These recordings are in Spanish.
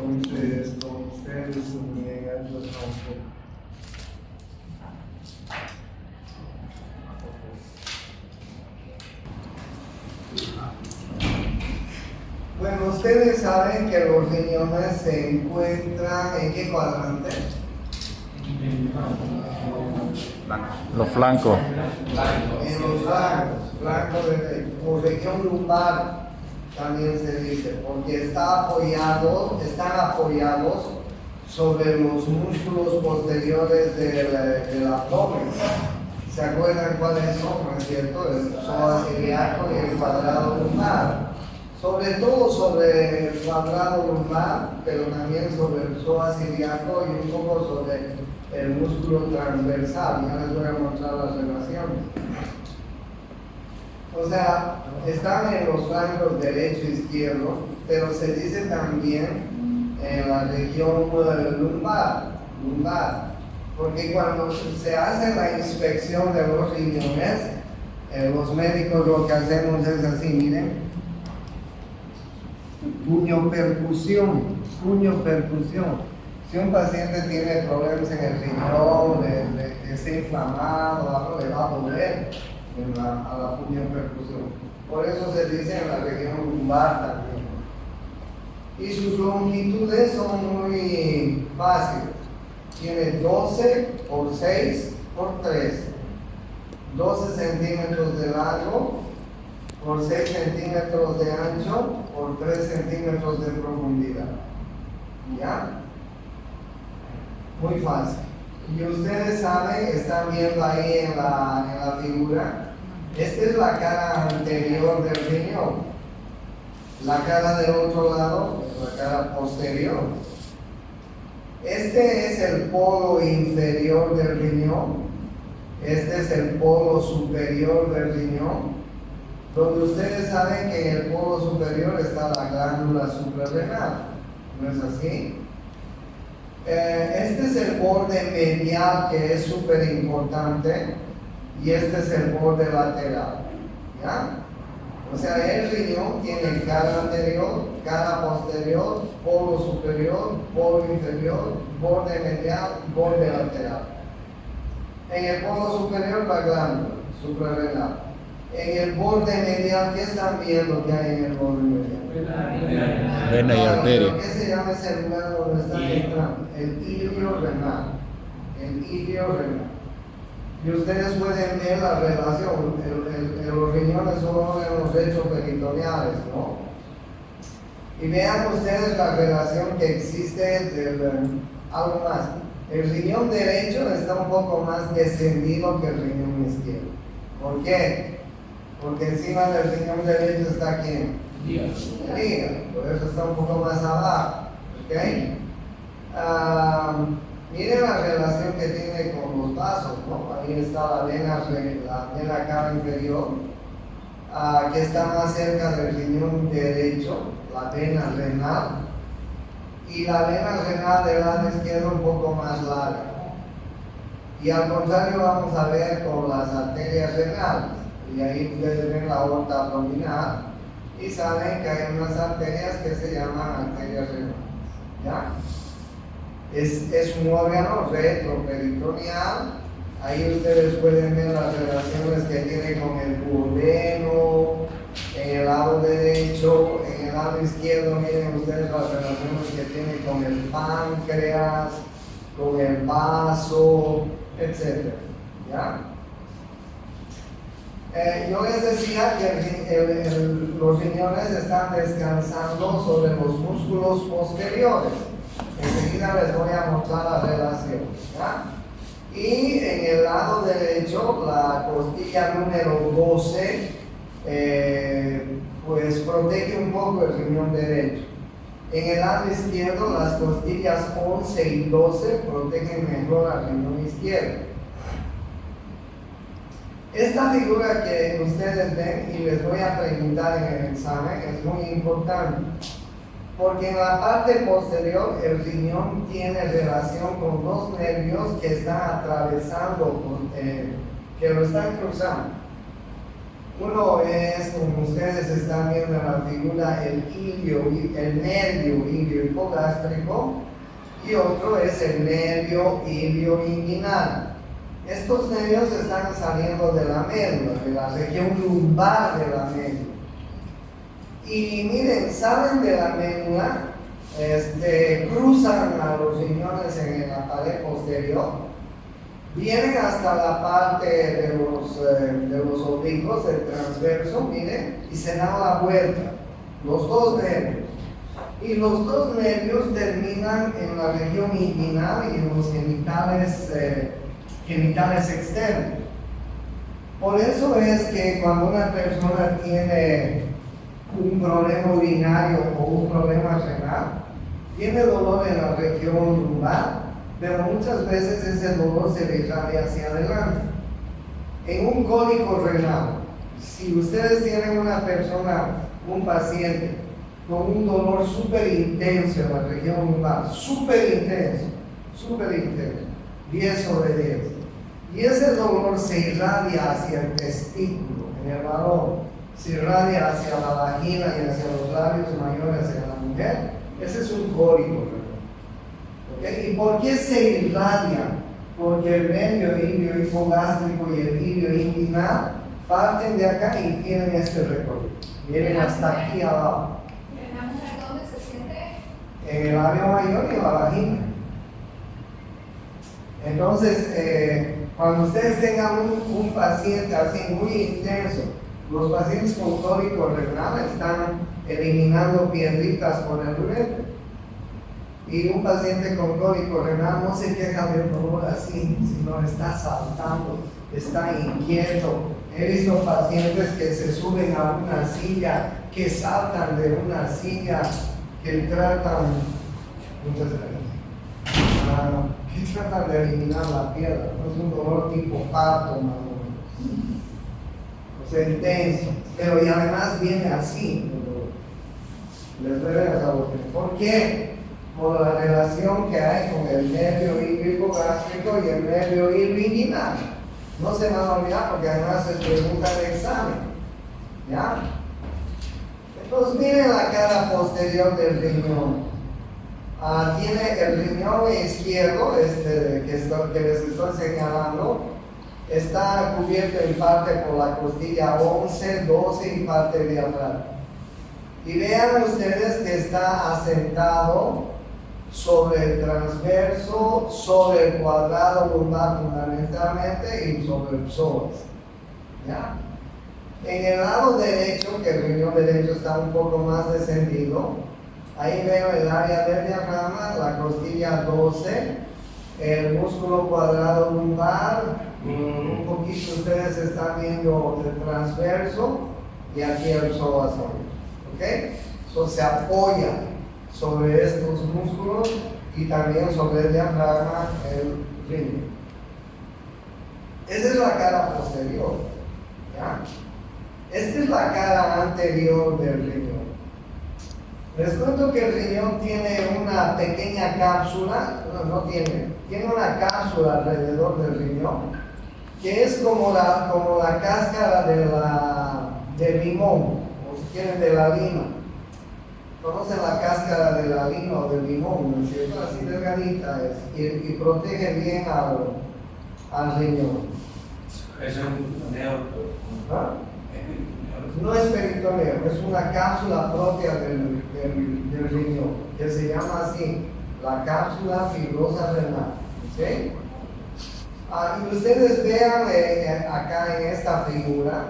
Entonces, con ustedes me ayudan un poco. Bueno, ustedes saben que los riñones se encuentran ¿en qué cuadrante? Los flancos. En los flancos o región lumbar también se dice, porque están apoyados sobre los músculos posteriores del abdomen. ¿Se acuerdan cuáles son, no es cierto? El psoas ilíaco y el cuadrado lumbar. Sobre todo sobre el cuadrado lumbar, pero también sobre el psoas ilíaco y un poco sobre el músculo transversal. Ya les voy a mostrar las relaciones. O sea, están en los flancos derecho e izquierdo, pero se dice también en la región lumbar, porque cuando se hace la inspección de los riñones, los médicos lo que hacemos es así, miren, puño percusión. Si un paciente tiene problemas en el riñón, está inflamado, algo le va a doler a la puño percusión. Por eso se dice en la región lumbar también. Y sus longitudes son muy fáciles. Tiene 12 por 6 por 3. 12 centímetros de largo por 6 centímetros de ancho por 3 centímetros de profundidad. ¿Ya? Muy fácil. Y ustedes saben, están viendo ahí en la figura, esta es la cara anterior del riñón. La cara del otro lado es la cara posterior. Este es el polo inferior del riñón. Este es el polo superior del riñón. Donde ustedes saben que en el polo superior está la glándula suprarrenal. ¿No es así? Este es el borde medial, que es súper importante, y este es el borde lateral. ¿Ya? O sea, el riñón tiene cara anterior, cara posterior, polo superior, polo inferior, borde medial, borde lateral. En el polo superior, la glándula suprarrenal. En el borde medial, ¿qué están viendo que hay en el borde medial? Vena y arteria. ¿Qué se llama ese lugar donde está entrando? El ilio renal. Y ustedes pueden ver la relación. Los riñones son órganos retroperitoneales, ¿no? Y vean ustedes la relación que existe algo más. El riñón derecho está un poco más descendido que el riñón izquierdo. ¿Por qué? Porque encima del riñón derecho está ¿quién? El hígado. Por eso está un poco más abajo. ¿Ok? Miren la relación que tiene con los vasos, ¿no? Ahí está la vena cava inferior, que está más cerca del riñón derecho, la vena renal, y la vena renal del lado izquierdo un poco más larga. Y al contrario vamos a ver con las arterias renales, y ahí ustedes ven la aorta abdominal, y saben que hay unas arterias que se llaman arterias renales. ¿Ya? Es un órgano retroperitoneal. Ahí ustedes pueden ver las relaciones que tiene con el duodeno, en el lado derecho, en el lado izquierdo, miren ustedes las relaciones que tiene con el páncreas, con el vaso, etc. ¿Ya? Yo les decía que los riñones están descansando sobre los músculos posteriores. Enseguida les voy a mostrar la relación. ¿Ya? Y en el lado derecho, la costilla número 12, pues protege un poco el riñón derecho. En el lado izquierdo, las costillas 11 y 12 protegen mejor al riñón izquierdo. Esta figura que ustedes ven, y les voy a preguntar en el examen, es muy importante, porque en la parte posterior el riñón tiene relación con dos nervios que están atravesando, que lo están cruzando. Uno es, como ustedes están viendo en la figura, el nervio ilio hipogástrico, y otro es el nervio ilio inguinal. Estos nervios están saliendo de la médula, de la región lumbar de la médula. Y miren, salen de la médula, cruzan a los riñones en la pared posterior, vienen hasta la parte de los oblicuos, del transverso, miren, y se dan la vuelta, los dos nervios. Y los dos nervios terminan en la región inguinal y en los genitales externos. Por eso es que cuando una persona tiene un problema urinario o un problema renal, tiene dolor en la región lumbar, pero muchas veces ese dolor se le irradia hacia adelante. En un cólico renal, si ustedes tienen una persona, un paciente, con un dolor súper intenso en la región lumbar, súper intenso, 10 sobre 10, y ese dolor se irradia hacia el testículo, en el varón, se irradia hacia la vagina y hacia los labios mayores en la mujer, ese es un cólico renal. ¿Okay? ¿Y por qué se irradia? Porque el nervio ilio hipogástrico y el ilio inguinal parten de acá y tienen este recorrido, vienen hasta aquí abajo. ¿En la mujer dónde se siente? En el labio mayor y en la vagina. Entonces, cuando ustedes tengan un paciente así muy intenso, los pacientes con cólico renal están eliminando piedritas por el uretra. Y un paciente con cólico renal no se queja del dolor así, sino está saltando, está inquieto. He visto pacientes que se suben a una silla, que saltan de una silla, que tratan, muchas gracias, que tratan de eliminar la piedra. Es un dolor tipo parto, más o menos. O sea, intenso, pero y además viene así. Les doy la sabor. ¿Por qué? Por la relación que hay con el nervio ilio hipogástrico y el nervio ilio inguinal. No se van a olvidar porque además se pregunta el examen. ¿Ya? Entonces miren la cara posterior del riñón. Tiene el riñón izquierdo, que les estoy señalando, está cubierto en parte por la costilla 11, 12 y parte diafragma. Y vean ustedes que está asentado sobre el transverso, sobre el cuadrado lumbar fundamentalmente y sobre el psoas. ¿Ya? En el lado derecho, que el riñón derecho está un poco más descendido, ahí veo el área del diafragma, la costilla 12, el músculo cuadrado lumbar, un poquito ustedes están viendo el transverso y aquí el psoas. ¿Ok? Eso se apoya sobre estos músculos y también sobre el diafragma, el riñón. Esa es la cara posterior. ¿Ya? Esta es la cara anterior del riñón. Les cuento que el riñón tiene una pequeña cápsula, tiene una cápsula alrededor del riñón, que es como la cáscara del limón, o si quieren de la lima. ¿Conocen la cáscara de la lima o del limón? ¿No es cierto? Así delgadita es, y protege bien al riñón. Es un neutro. ¿Ah? No es peritoneo, es una cápsula propia del riñón, que se llama así, la cápsula fibrosa renal. ¿Sí? Y ustedes vean acá en esta figura,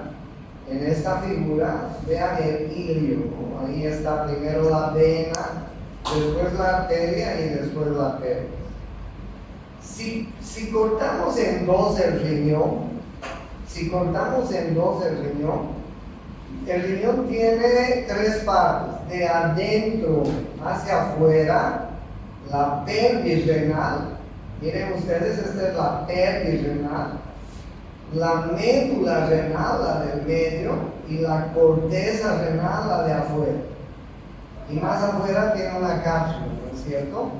vean el ilio, ¿no? Ahí está primero la vena, después la arteria y después la pelvis. Si cortamos en dos el riñón, el riñón tiene tres partes, de adentro hacia afuera, la pelvis renal. Miren ustedes, esta es la pelvis renal. la médula renal, la del medio, y la corteza renal, la de afuera. Y más afuera tiene una cápsula, ¿no es cierto?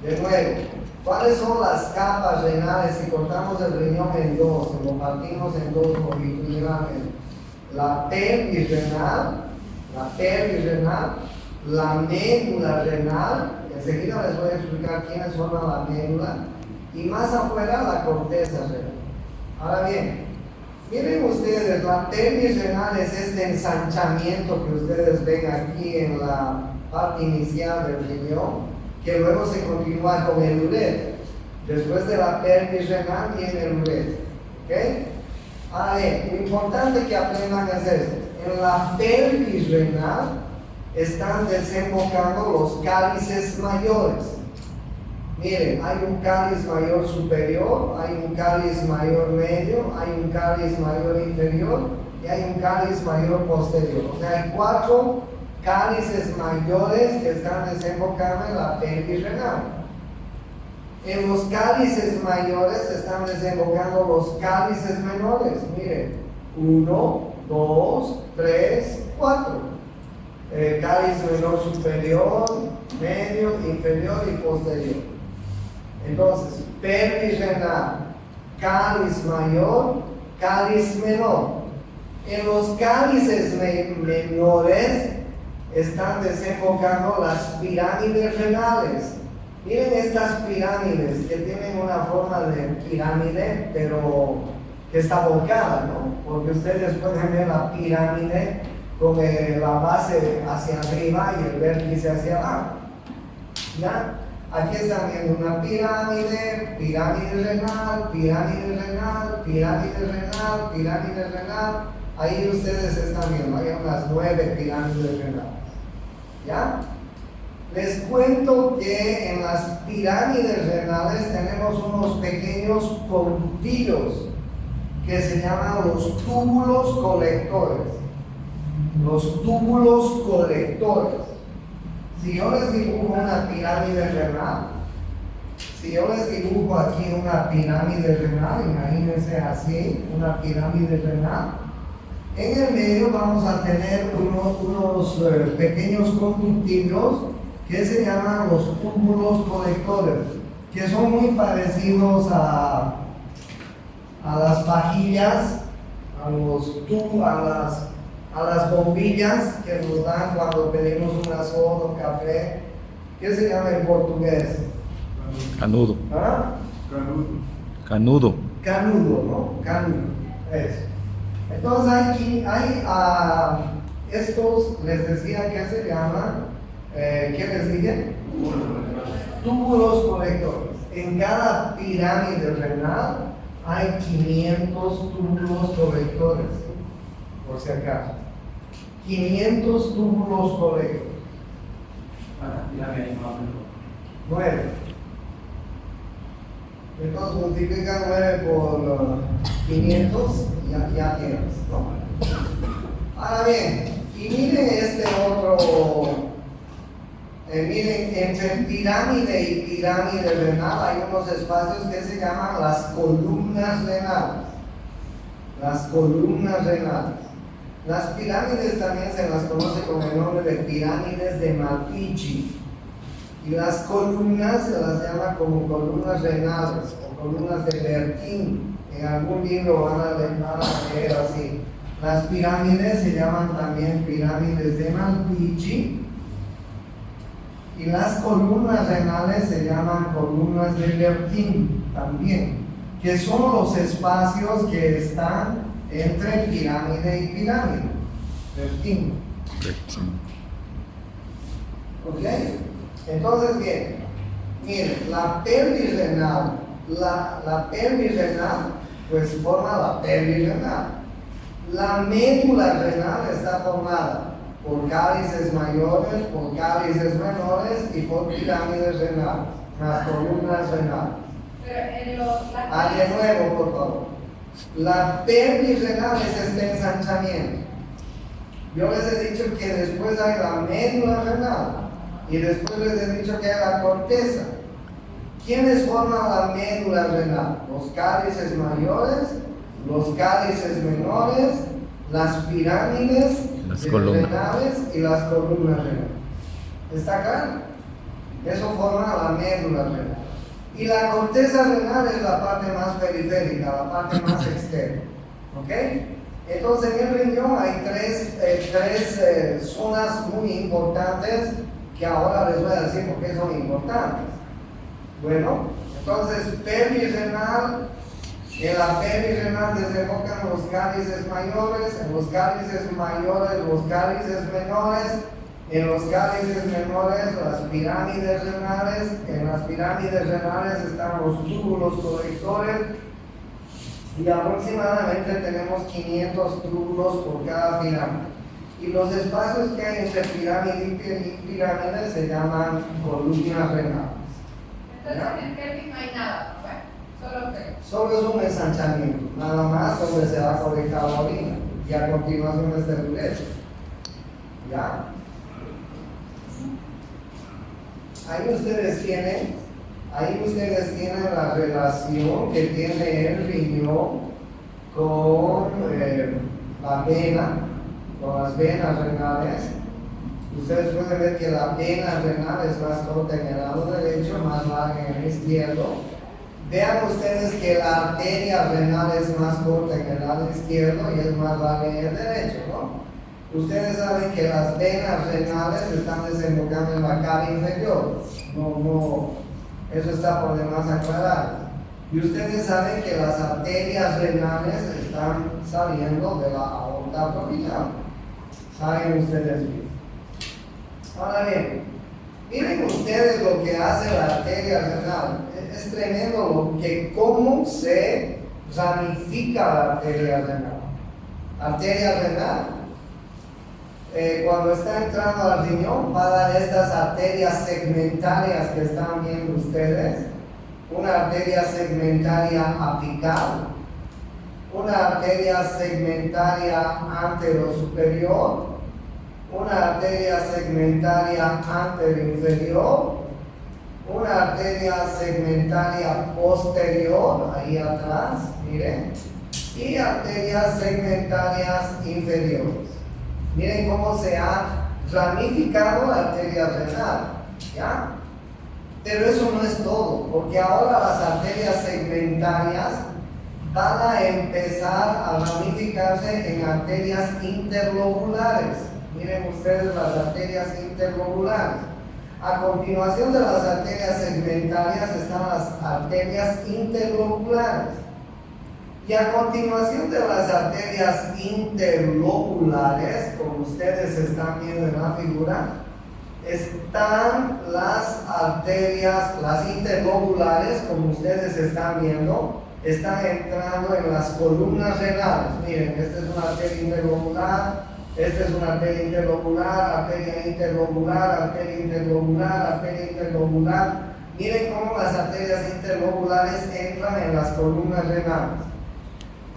De nuevo, ¿cuáles son las capas renales si cortamos el riñón en dos, lo partimos en dos longitudinalmente? La pelvis renal, la médula renal, enseguida les voy a explicar quiénes forman la médula, y más afuera la corteza renal. Ahora bien, miren ustedes, la pelvis renal es este ensanchamiento que ustedes ven aquí en la parte inicial del riñón, que luego se continúa con el ureter. Después de la pelvis renal viene el ureter. ¿Ok? Ahora bien, lo importante que aprendan es esto. En la pelvis renal están desembocando los cálices mayores. Miren, hay un cáliz mayor superior, hay un cáliz mayor medio, hay un cáliz mayor inferior y hay un cáliz mayor posterior. O sea, hay 4 cálices mayores que están desembocando en la pelvis renal. En los cálices mayores están desembocando los cálices menores. Miren, 1, 2, 3, 4. Cáliz menor superior, medio, inferior y posterior. Entonces, pelvis renal, cáliz mayor, cáliz menor. En los cálices menores están desembocando las pirámides renales. Miren estas pirámides que tienen una forma de pirámide, pero que está volcada, ¿no? Porque ustedes pueden ver la pirámide con la base hacia arriba y el vértice hacia abajo. ¿Ya? Aquí están viendo una pirámide, pirámide renal, pirámide renal, pirámide renal, pirámide renal. Ahí ustedes están viendo, hay unas 9 pirámides renales. ¿Ya? Les cuento que en las pirámides renales tenemos unos pequeños conductillos que se llaman los túbulos colectores. Los túbulos colectores. Si yo les dibujo una pirámide renal, si yo les dibujo aquí una pirámide renal, imagínense así, una pirámide renal, en el medio vamos a tener unos pequeños conductillos que se llaman los túbulos colectores, que son muy parecidos a las vajillas, a las bombillas que nos dan cuando pedimos una soda o café. ¿Qué se llama en portugués? Canudo. ¿Ah? Canudo. Canudo, ¿no? Canudo. Eso. Entonces aquí hay estos, les decía que se llaman, ¿qué les dije? Túbulos colectores. En cada pirámide renal hay 500 túbulos colectores, por si acaso. 500 túbulos colectores. Dígame, 9. Entonces multiplica 9 por 500 y ya tienes, ¿no? Ahora bien, y miren este otro, miren, entre pirámide y pirámide renal hay unos espacios que se llaman las columnas renales. Las columnas renales. Las pirámides también se las conoce con el nombre de pirámides de Malpighi. Y las columnas se las llama como columnas renales o columnas de Bertin. En algún libro van a leer así. Las pirámides se llaman también pirámides de Malpighi. Y las columnas renales se llaman columnas de Bertin también, que son los espacios que están entre pirámide y pirámide. Bertin. ¿Ok? Entonces, bien, miren, la pelvis renal, la pelvis renal, pues forma la pelvis renal. La médula renal está formada por cálices mayores, por cálices menores y por pirámides renales, las columnas renales. Pero en los De nuevo, por favor. La pelvis renal es este ensanchamiento. Yo les he dicho que después hay la médula renal. Y después les he dicho que hay la corteza. ¿Quiénes forman la médula renal? Los cálices mayores los cálices menores, las pirámides Las columnas. renales y las columnas renales. ¿Está claro? Eso forma la médula renal. Y la corteza renal es la parte más periférica, la parte más externa. ¿Ok? Entonces en el riñón hay tres zonas muy importantes que ahora les voy a decir por qué son importantes. Bueno, entonces perirrenal, en la perirrenal desembocan los cálices mayores, en los cálices mayores los cálices menores, en los cálices menores las pirámides renales, en las pirámides renales están los túbulos colectores y aproximadamente tenemos 500 túbulos por cada pirámide. Y los espacios que hay entre pirámide y pirámide se llaman columnas renales. Entonces en Kelvin no hay nada, ¿no? Solo que. Solo es un ensanchamiento, nada más donde se va a conectar la orina y a continuación es el uretra. ¿Ya? Ahí ustedes tienen la relación que tiene el riñón con la vena, con las venas renales. Ustedes pueden ver que la vena renal es más corta en el lado derecho, más larga en el izquierdo. Vean ustedes que la arteria renal es más corta en el lado izquierdo y es más larga en el derecho, ¿no? Ustedes saben que las venas renales están desembocando en la cara inferior. Eso está por demás aclarar. Y ustedes saben que las arterias renales están saliendo de la aorta abdominal. Saben ustedes bien. Ahora bien, miren ustedes lo que hace la arteria renal. Es tremendo cómo se ramifica la arteria renal. Arteria renal, cuando está entrando al riñón, va a dar estas arterias segmentarias que están viendo ustedes. Una arteria segmentaria apical, una arteria segmentaria anterosuperior, una arteria segmentaria anteroinferior, una arteria segmentaria posterior, ahí atrás, miren, y arterias segmentarias inferiores. Miren cómo se ha ramificado la arteria renal, ¿ya? Pero eso no es todo, porque ahora las arterias segmentarias van a empezar a ramificarse en arterias interlobulares. Miren ustedes las arterias interlobulares. A continuación de las arterias segmentarias están las arterias interlobulares. Y a continuación de las arterias interlobulares, como ustedes están viendo en la figura, están las arterias, las interlobulares, como ustedes están viendo, están entrando en las columnas renales. Miren, esta es una arteria interlobular, esta es una arteria interlobular, arteria interlobular, arteria interlobular, arteria interlobular. Miren cómo las arterias interlobulares entran en las columnas renales.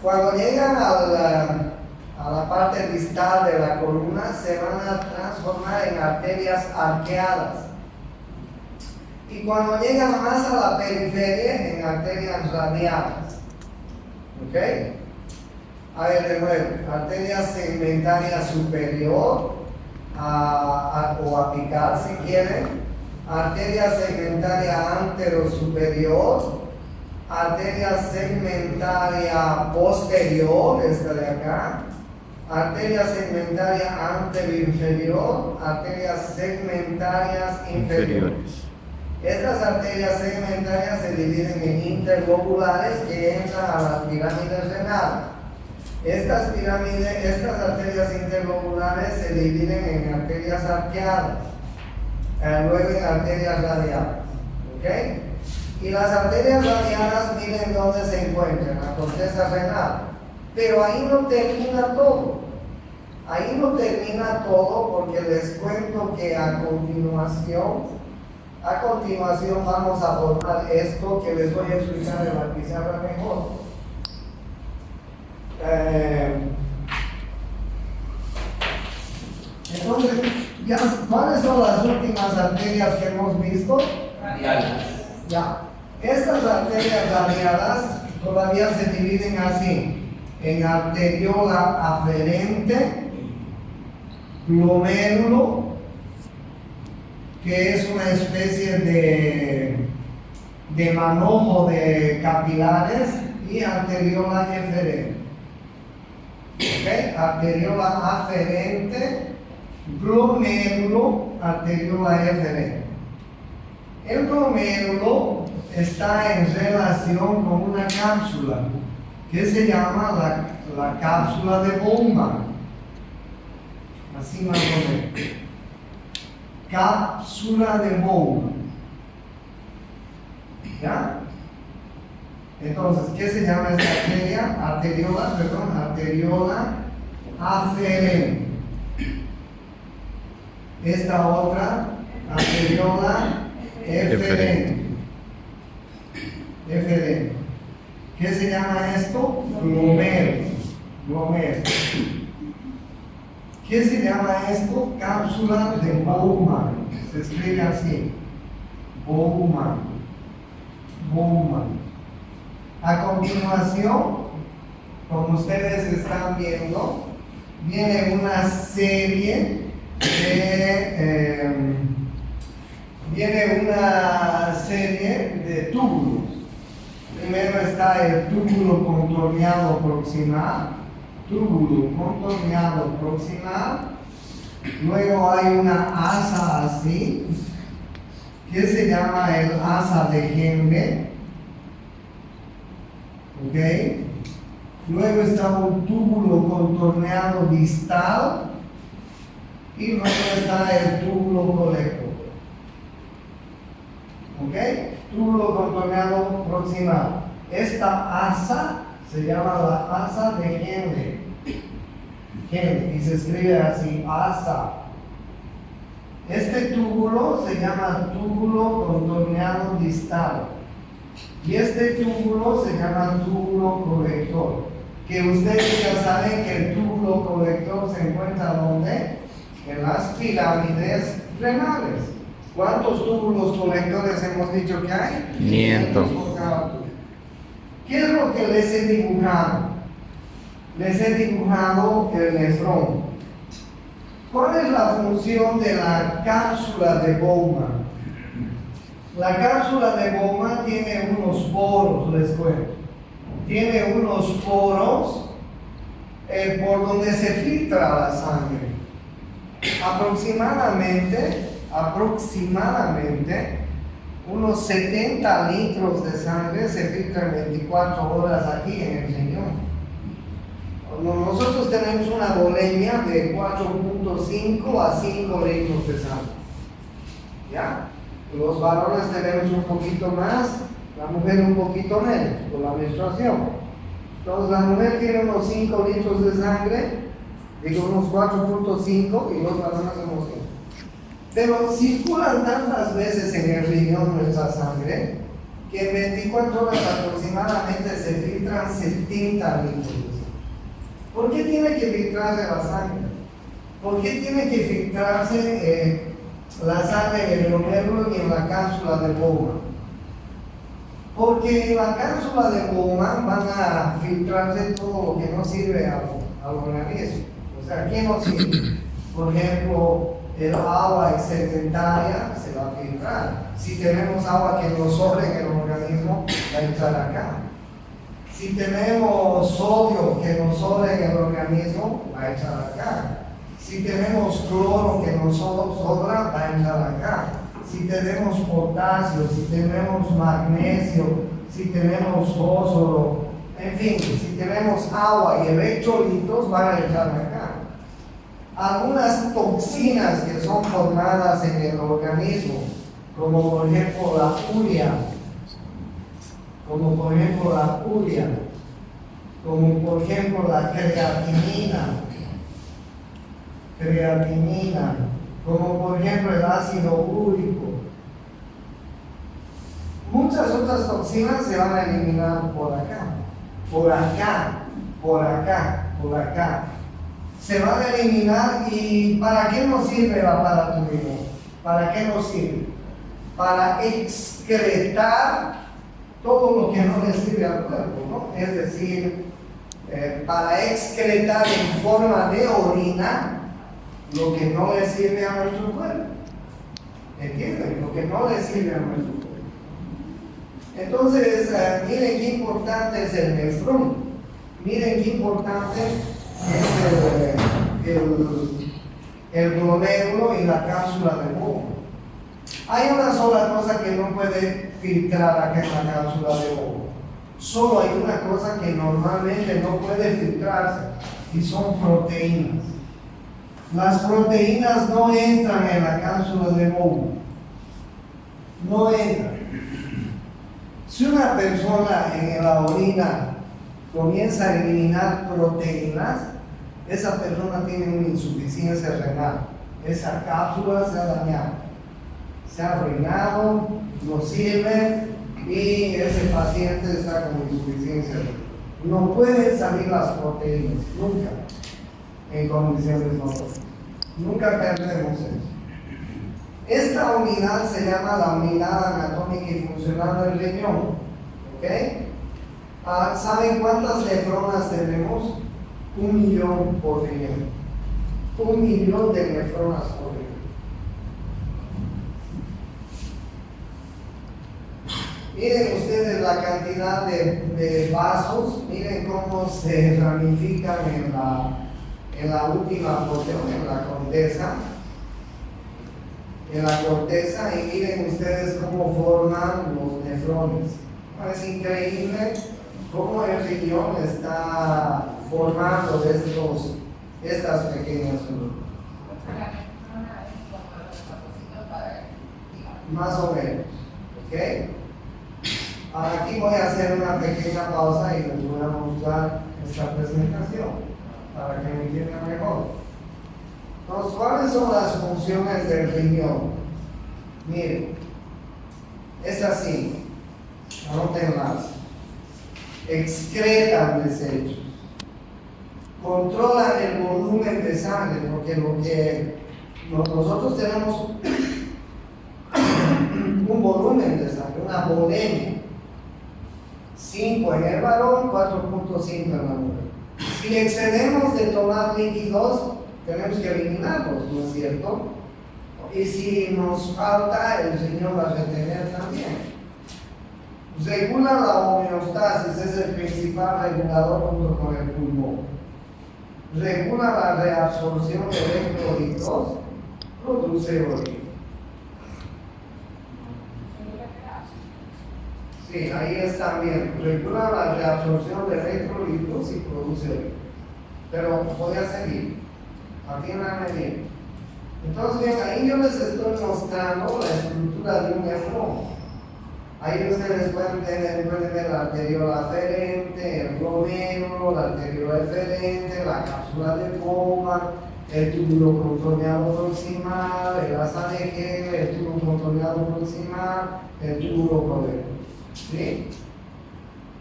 Cuando llegan a la parte distal de la columna, se van a transformar en arterias arqueadas. Y cuando llegan más a la periferia, en arterias radiales. ¿Ok? A ver, de nuevo, arteria segmentaria superior o apical si quieren, arteria segmentaria anterosuperior, arteria segmentaria posterior, esta de acá, arteria segmentaria anteroinferior, arterias segmentarias inferiores. Estas arterias segmentarias se dividen en interlobulares que entran a las pirámides renales. Estas arterias interlobulares se dividen en arterias arqueadas, luego en arterias radiales. ¿Ok? Y las arterias radianas, miren dónde se encuentran, la corteza renal. Pero ahí no termina todo. Ahí no termina todo porque les cuento que a continuación vamos a formar esto que les voy a explicar en la pizarra mejor. Entonces, ¿cuáles son las últimas arterias que hemos visto? Radiales. Ya, estas arterias radiadas todavía se dividen así. en arteriola aferente, glomérulo, que es una especie de manojo de capilares, y arteriola eferente. ¿Okay? Arteriola aferente, glomérulo, arteriola eferente. El glomérulo está en relación con una cápsula que se llama la cápsula de Bowman. Así más o menos. Cápsula de Bowman. ¿Ya? Entonces, ¿qué se llama esta arteria? Arteriola aferente. Esta otra, arteriola eferente. ¿Qué se llama esto? Glomérulo. ¿Qué se llama esto? Cápsula de Bowman. Se escribe así. Bowman. A continuación, como ustedes están viendo, viene una serie de túbulos. Primero está el túbulo contorneado proximal, luego hay una asa así, que se llama el asa de Henle, ¿ok? Luego está un túbulo contorneado distal, y luego está el túbulo colector, ¿ok? Túbulo contorneado proximal. Esta asa se llama la asa de Henle, y se escribe así, asa. Este túbulo se llama túbulo contorneado distal, y este túbulo se llama túbulo colector, que ustedes ya saben que el túbulo colector se encuentra ¿dónde? En las pirámides renales. ¿Cuántos túbulos colectores hemos dicho que hay? 500. por cada túbulo. ¿Qué es lo que les he dibujado? Les he dibujado el nefrón. ¿Cuál es la función de la cápsula de Bowman? La cápsula de Bowman tiene unos poros, les cuento. Tiene unos poros por donde se filtra la sangre. Aproximadamente unos 70 litros de sangre se filtran 24 horas aquí en el riñón. Nosotros tenemos una volemia de 4.5 a 5 litros de sangre. ¿Ya? Los varones tenemos un poquito más, la mujer un poquito menos por la menstruación. Entonces la mujer tiene unos 5 litros de sangre, digo unos 4.5, y los varones unos 5. Pero circulan tantas veces en el riñón nuestra sangre que en 24 horas aproximadamente se filtran 70 litros de sangre. ¿Por qué tiene que filtrarse la sangre? ¿Por qué tiene que filtrarse la sangre en el glomérulo y en la cápsula de Bowman? Porque en la cápsula de Bowman van a filtrarse todo lo que no sirve al organismo. O sea, ¿qué no sirve? Por ejemplo, el agua excedentaria se va a filtrar. Si tenemos agua que nos sobre en el organismo, va a entrar acá. Si tenemos sodio que nos sobra en el organismo, va a echar acá. Si tenemos cloro que nos sobra, va a entrar acá. Si tenemos potasio, si tenemos magnesio, si tenemos fósforo, en fin, si tenemos agua y electrolitos, van a entrar acá. Algunas toxinas que son formadas en el organismo, como por ejemplo la urea, como por ejemplo la creatinina, como por ejemplo el ácido úrico. Muchas otras toxinas se van a eliminar por acá. Se van a eliminar. ¿Y para qué nos sirve el aparato renal? ¿Para qué nos sirve? Para excretar todo lo que no le sirve al cuerpo, ¿no? Es decir, para excretar en forma de orina lo que no le sirve a nuestro cuerpo. ¿Entienden? Lo que no le sirve a nuestro cuerpo. Entonces, miren qué importante es el nefrón. Miren qué importante es el glomérulo y la cápsula de Bowman. Hay una sola cosa que no puede filtrar acá en la cápsula de Bowman. Solo hay una cosa que normalmente no puede filtrarse y son proteínas. Las proteínas no entran en la cápsula de Bowman. No entran. Si una persona en la orina comienza a eliminar proteínas, esa persona tiene una insuficiencia renal. Esa cápsula se ha dañado, se ha arruinado, no sirve y ese paciente está con insuficiencia renal. No pueden salir las proteínas, nunca, en condiciones normales. Nunca perdemos eso. Esta unidad se llama la unidad anatómica y funcional del riñón. ¿Ok? ¿Saben cuántas nefronas tenemos? 1 millón por riñón. 1 millón de nefronas por riñón. Miren ustedes la cantidad de vasos, miren cómo se ramifican en la última porción, en la corteza. Y miren ustedes cómo forman los nefrones. Es increíble cómo el riñón está formando estas pequeñas células. Más o menos. ¿Ok? Ahora aquí voy a hacer una pequeña pausa y les voy a mostrar esta presentación para que me entiendan mejor. Entonces, ¿cuáles son las funciones del riñón? Miren, es así, anótenlas. Excretan desechos, controlan el volumen de sangre, porque nosotros tenemos un volumen de sangre, una volemia. 5 en el varón, 4.5 en la mujer. Si excedemos de tomar líquidos, tenemos que eliminarlos, ¿no es cierto? Y si nos falta, el riñón va a retener también. Regula la homeostasis, es el principal regulador junto con el pulmón. Regula la reabsorción de electrolitos, produce orina. Sí, ahí está bien. Regula la reabsorción de electrolitos y produce orina. Pero voy a seguir. Atiéndanme bien. Entonces, bien, ahí yo les estoy mostrando la estructura de un nefrón. Ahí ustedes pueden ver la arteriola aferente, el glomérulo, la arteriola eferente, la cápsula de Bowman, el túbulo contorneado proximal, el asa de Hegel, el túbulo contorneado proximal, el túbulo colédoco. ¿Sí?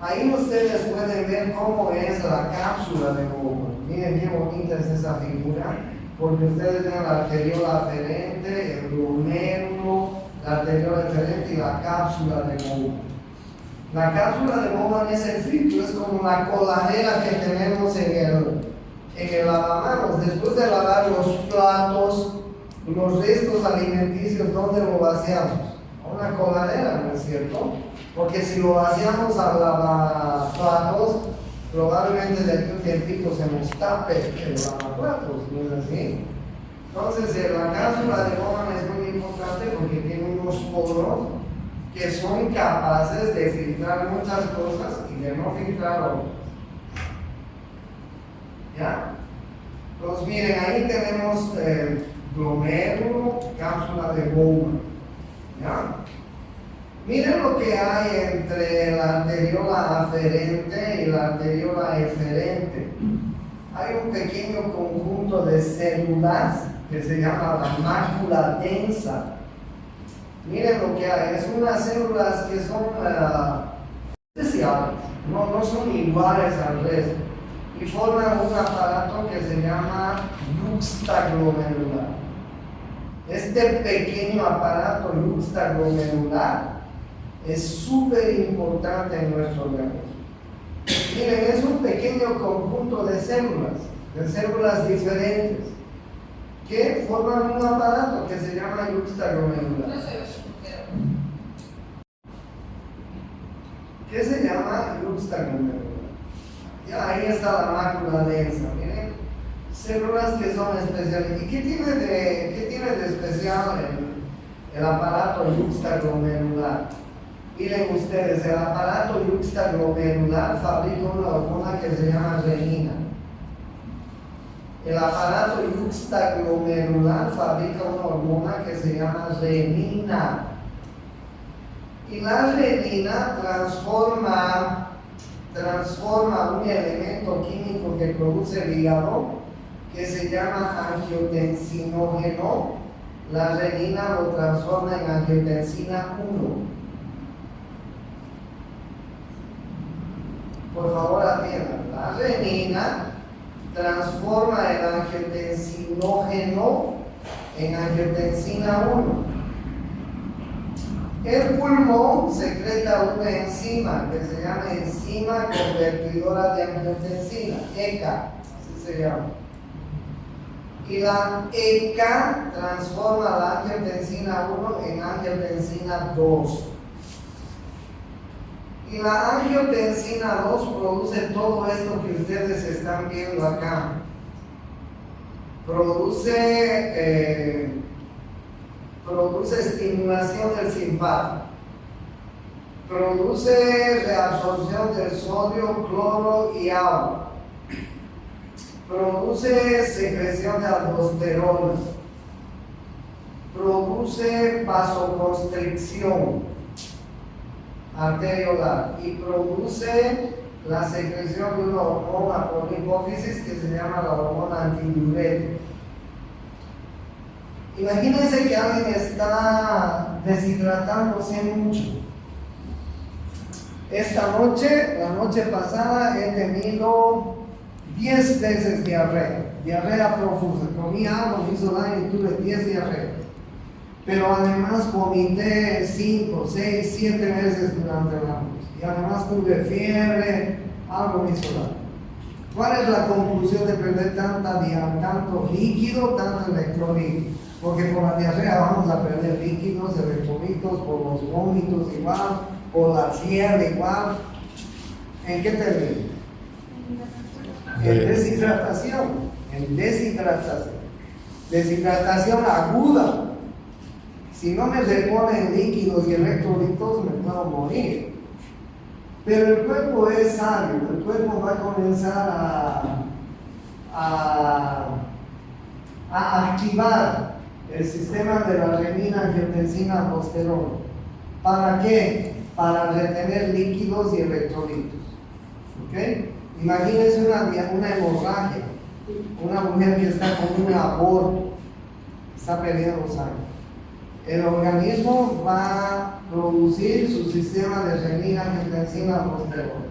Ahí ustedes pueden ver cómo es la cápsula de Bowman. Miren qué bonita es esa figura, porque ustedes ven la arteriola aferente, el glomérulo, la arteriola eferente y la cápsula de Bowman. La cápsula de Bowman es el filtro, es como la coladera que tenemos en el lavamanos. Después de lavar los platos, los restos alimenticios, ¿dónde lo vaciamos? A una coladera, ¿no es cierto? Porque si lo vaciamos a lavaplatos, probablemente de aquí un tiempito se nos tape el lavaplatos, ¿no es así? Entonces, la cápsula de Bowman es muy importante porque tiene unos poros que son capaces de filtrar muchas cosas y de no filtrar otras. ¿Ya? Entonces, miren, ahí tenemos glomérulo, cápsula de Bowman. ¿Ya? Miren lo que hay entre la arteriola aferente y la arteriola eferente. Hay un pequeño conjunto de células que se llama la mácula densa. Miren lo que hay, es unas células que son especiales, no son iguales al resto, y forman un aparato que se llama yuxtaglomerular. Este pequeño aparato yuxtaglomerular es súper importante en nuestro organismo. Miren, es un pequeño conjunto de células diferentes, que forman un aparato que se llama yuxtaglomerular. No soy yo. ¿Qué se llama yuxtaglomerular? Ya ahí está la mácula densa, miren, células que son especiales. ¿Y qué tiene de especial el aparato yuxtaglomerular? Miren ustedes, el aparato yuxtaglomerular fabrica una hormona que se llama renina. El aparato yuxtaglomerular fabrica una hormona que se llama renina. Y la renina transforma un elemento químico que produce el hígado, que se llama angiotensinógeno. La renina lo transforma en angiotensina 1. Por favor, atiendan. La renina transforma el angiotensinógeno en angiotensina 1. El pulmón secreta una enzima que se llama enzima convertidora de angiotensina, ECA, así se llama. Y la ECA transforma la angiotensina 1 en angiotensina 2. Y la angiotensina 2 produce todo esto que ustedes están viendo acá. Produce estimulación del simpático. Produce reabsorción del sodio, cloro y agua. Produce secreción de aldosterona. Produce vasoconstricción arteriolar y produce la secreción de una hormona por hipófisis que se llama la hormona antidiurética. Imagínense que alguien está deshidratándose mucho. Esta noche, la noche pasada, he tenido 10 veces diarrea profusa. Comí algo, me hizo daño y tuve 10 diarreas. Pero además vomité 5, 6, 7 veces durante la noche. Y además tuve fiebre, algo me hizo daño. ¿Cuál es la conclusión de perder tanto líquido, tanto electrolito? Porque por la diarrea vamos a perder líquidos, electrolitos, por los vómitos igual, por la fiebre igual. ¿En qué termina? En deshidratación. Deshidratación aguda. Si no me reponen líquidos y electrolitos, me puedo morir. Pero el cuerpo es sabio, el cuerpo va a comenzar a activar el sistema de la renina, angiotensina, aldosterona. ¿Para qué? Para retener líquidos y electrolitos. ¿Ok? Imagínense una hemorragia, una mujer que está con un aborto, está perdiendo sangre. El organismo va a producir su sistema de renina, angiotensina, aldosterona.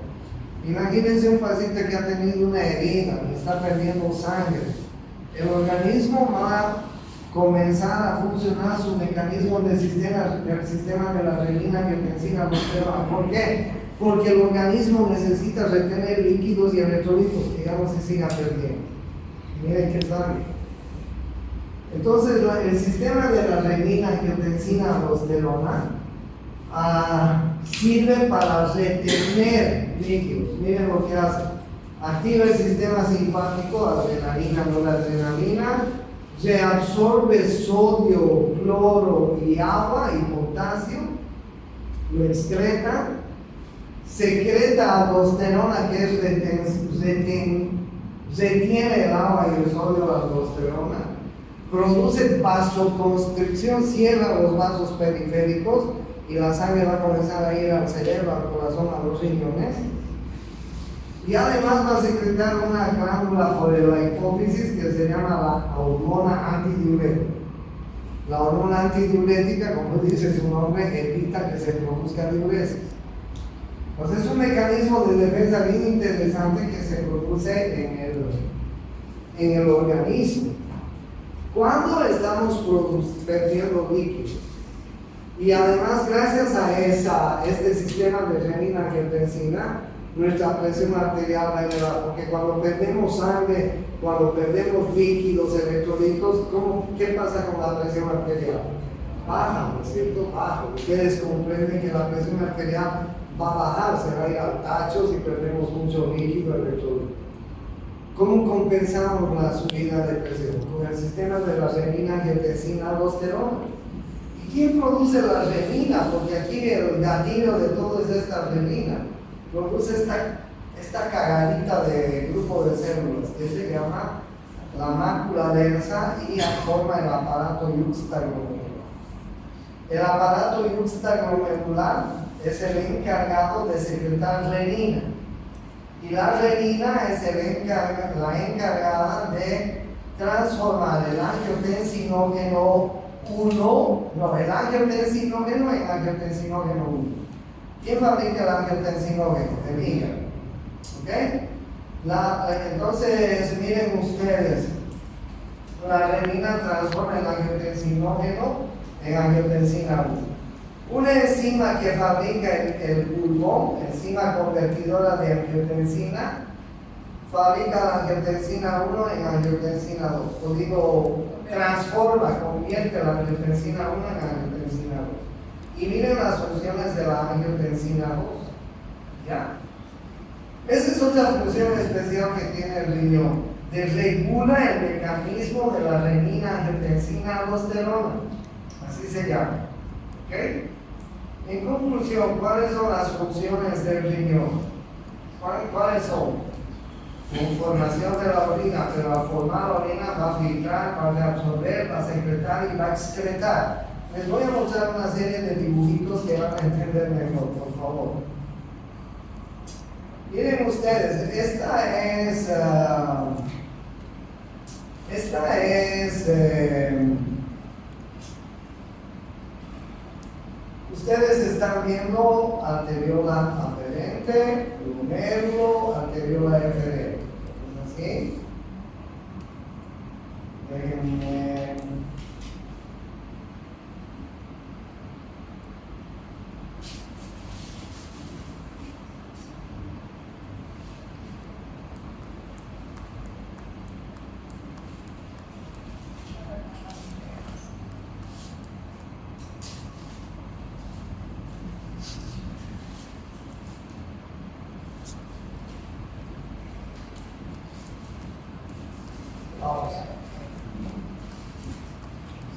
Imagínense un paciente que ha tenido una herida y está perdiendo sangre. El organismo va a comenzar a funcionar su mecanismo del sistema de la renina, angiotensina, aldosterona. ¿Por qué? Porque el organismo necesita retener líquidos y electrolitos que ya no se siga perdiendo. Miren qué sabio. Entonces, el sistema de la renina, angiotensina, aldosterona sirve para retener líquidos. Miren lo que hace. Activa el sistema simpático, adrenalina, noradrenalina, reabsorbe sodio, cloro y agua y potasio, lo excreta, secreta aldosterona, que retiene el agua y el sodio, la aldosterona, produce vasoconstricción, cierra los vasos periféricos y la sangre va a comenzar a ir al cerebro, al corazón, a los riñones. Y además va a secretar una glándula por la hipófisis que se llama la hormona antidiurética. La hormona antidiurética, como dice su nombre, evita que se produzca diuresis. Pues es un mecanismo de defensa bien interesante que se produce en el organismo. Cuando estamos perdiendo líquidos, y además gracias a este sistema de renina, angiotensina, nuestra presión arterial va a elevar, porque cuando perdemos sangre, cuando perdemos líquidos, electrolitos, ¿qué pasa con la presión arterial? Baja, ¿no es cierto? Baja. Ustedes comprenden que la presión arterial va a bajar, se va a ir al tacho si perdemos mucho líquido, electrolito. ¿Cómo compensamos la subida de presión? Con el sistema de la renina, angiotensina, aldosterona. ¿Y quién produce la renina? Porque aquí el gatillo de todo es esta renina. Produce esta cagadita de grupo de células que se llama la mácula densa y forma el aparato yuxtaglomerular. El aparato yuxtaglomerular es el encargado de secretar renina. Y la renina es la encargada de transformar el angiotensinógeno 1, el angiotensinógeno en angiotensinógeno 1. ¿Quién fabrica el angiotensinógeno? El hígado. ¿Ok? Entonces, miren ustedes, la renina transforma el angiotensinógeno en angiotensina 1. Una enzima que fabrica el pulmón, enzima convertidora de angiotensina, fabrica la angiotensina 1 en angiotensina 2. O digo, convierte la angiotensina 1 en angiotensina 2. Y miren las funciones de la angiotensina 2. ¿Ya? Esa es otra función especial que tiene el riñón. Desregula el mecanismo de la renina, angiotensina, aldosterona. Así se llama. ¿Ok? En conclusión, ¿cuáles son las funciones del riñón? ¿Cuáles son? Formación de la orina, pero al formar la orina va a filtrar, va a reabsorber, va a secretar y va a excretar. Les voy a mostrar una serie de dibujitos que van a entender mejor, por favor. Miren ustedes, ustedes están viendo arteriola aferente, glomérulo, arteriola eferente. ¿Es así? Déjenme.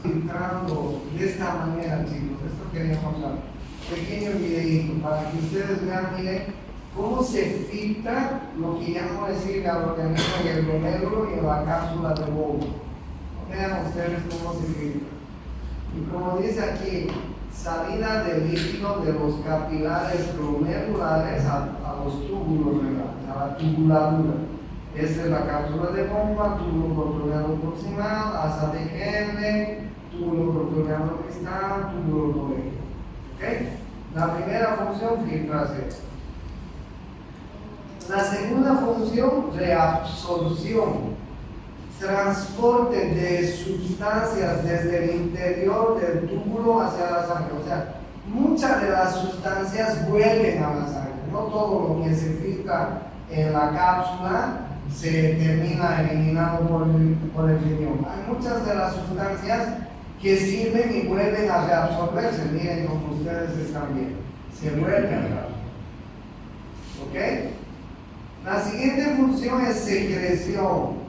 Filtrando de esta manera, chicos, esto queríamos hablar. Pequeño videito para que ustedes vean, miren, cómo se filtra lo que llamo decir al organismo en el glomérulo y en la cápsula de Bowman. Vean ustedes cómo se filtra. Y como dice aquí, salida de líquido de los capilares glomerulares a los túbulos renales, a la tubuladura. Esta es la cápsula de bomba, túbulo controlado proximal, asa de Henle, túbulo controlado distal, túbulo colegio. ¿Okay? La primera función, filtración. La segunda función, reabsorción. Transporte de sustancias desde el interior del túbulo hacia la sangre. O sea, muchas de las sustancias vuelven a la sangre. No todo lo que se filtra en la cápsula se termina eliminando por el riñón. Hay muchas de las sustancias que sirven y vuelven a reabsorberse. Miren como ustedes están viendo. Se vuelven a reabsorber. ¿Ok? La siguiente función es secreción.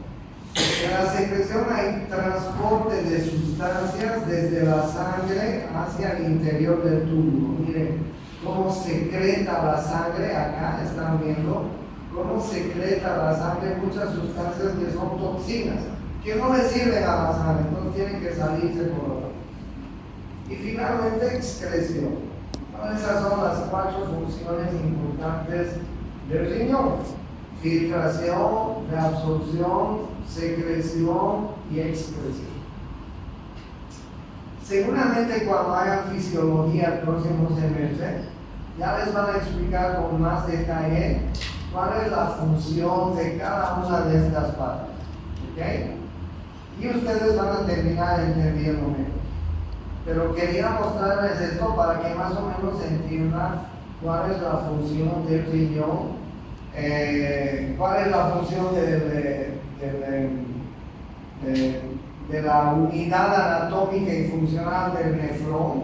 En la secreción hay transporte de sustancias desde la sangre hacia el interior del túbulo. Miren cómo secreta la sangre. Acá están viendo cómo secreta la sangre muchas sustancias que son toxinas, que no le sirven a la sangre, no tienen que salirse por otro. Y finalmente, excreción. Bueno, esas son las 4 funciones importantes del riñón: filtración, reabsorción, secreción y excreción. Seguramente cuando hagan fisiología el próximo semestre, ya les van a explicar con más detalle cuál es la función de cada una de estas partes. ¿Okay? Y ustedes van a terminar entendiendo mejor. Pero quería mostrarles esto para que más o menos entiendan cuál es la función del riñón ¿Cuál es la función de la unidad anatómica y funcional del nefrón?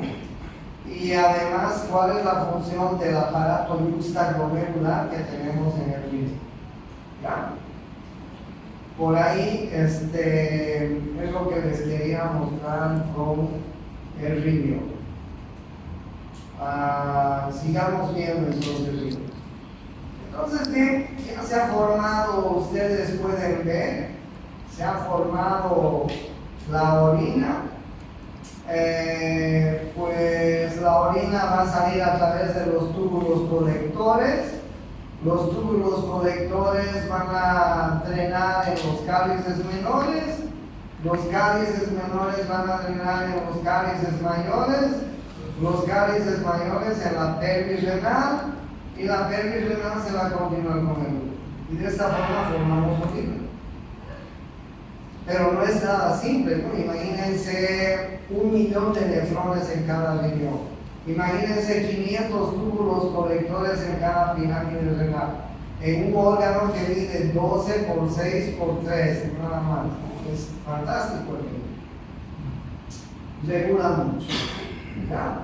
Y además, ¿cuál es la función del aparato juxtaglomerular que tenemos en el riñón? ¿Ya? Por ahí es lo que les quería mostrar con el riñón. Sigamos viendo entonces el riñón. Entonces, bien, ya se ha formado, ustedes pueden ver, se ha formado la orina. Pues la orina va a salir a través de los túbulos colectores. Los túbulos colectores van a drenar en los cálices menores. Los cálices menores van a drenar en los cálices mayores. Los cálices mayores en la pelvis renal. Y la pelvis renal se va a continuar con el útero. Y de esta forma formamos orina. Pero no es nada simple, ¿no? Imagínense 1 millón de nefrones en cada riñón. Imagínense 500 túbulos colectores en cada pirámide renal. En un órgano que mide 12 por 6 por 3, nada más. Es fantástico el riñón. Regula mucho. ¿Ya?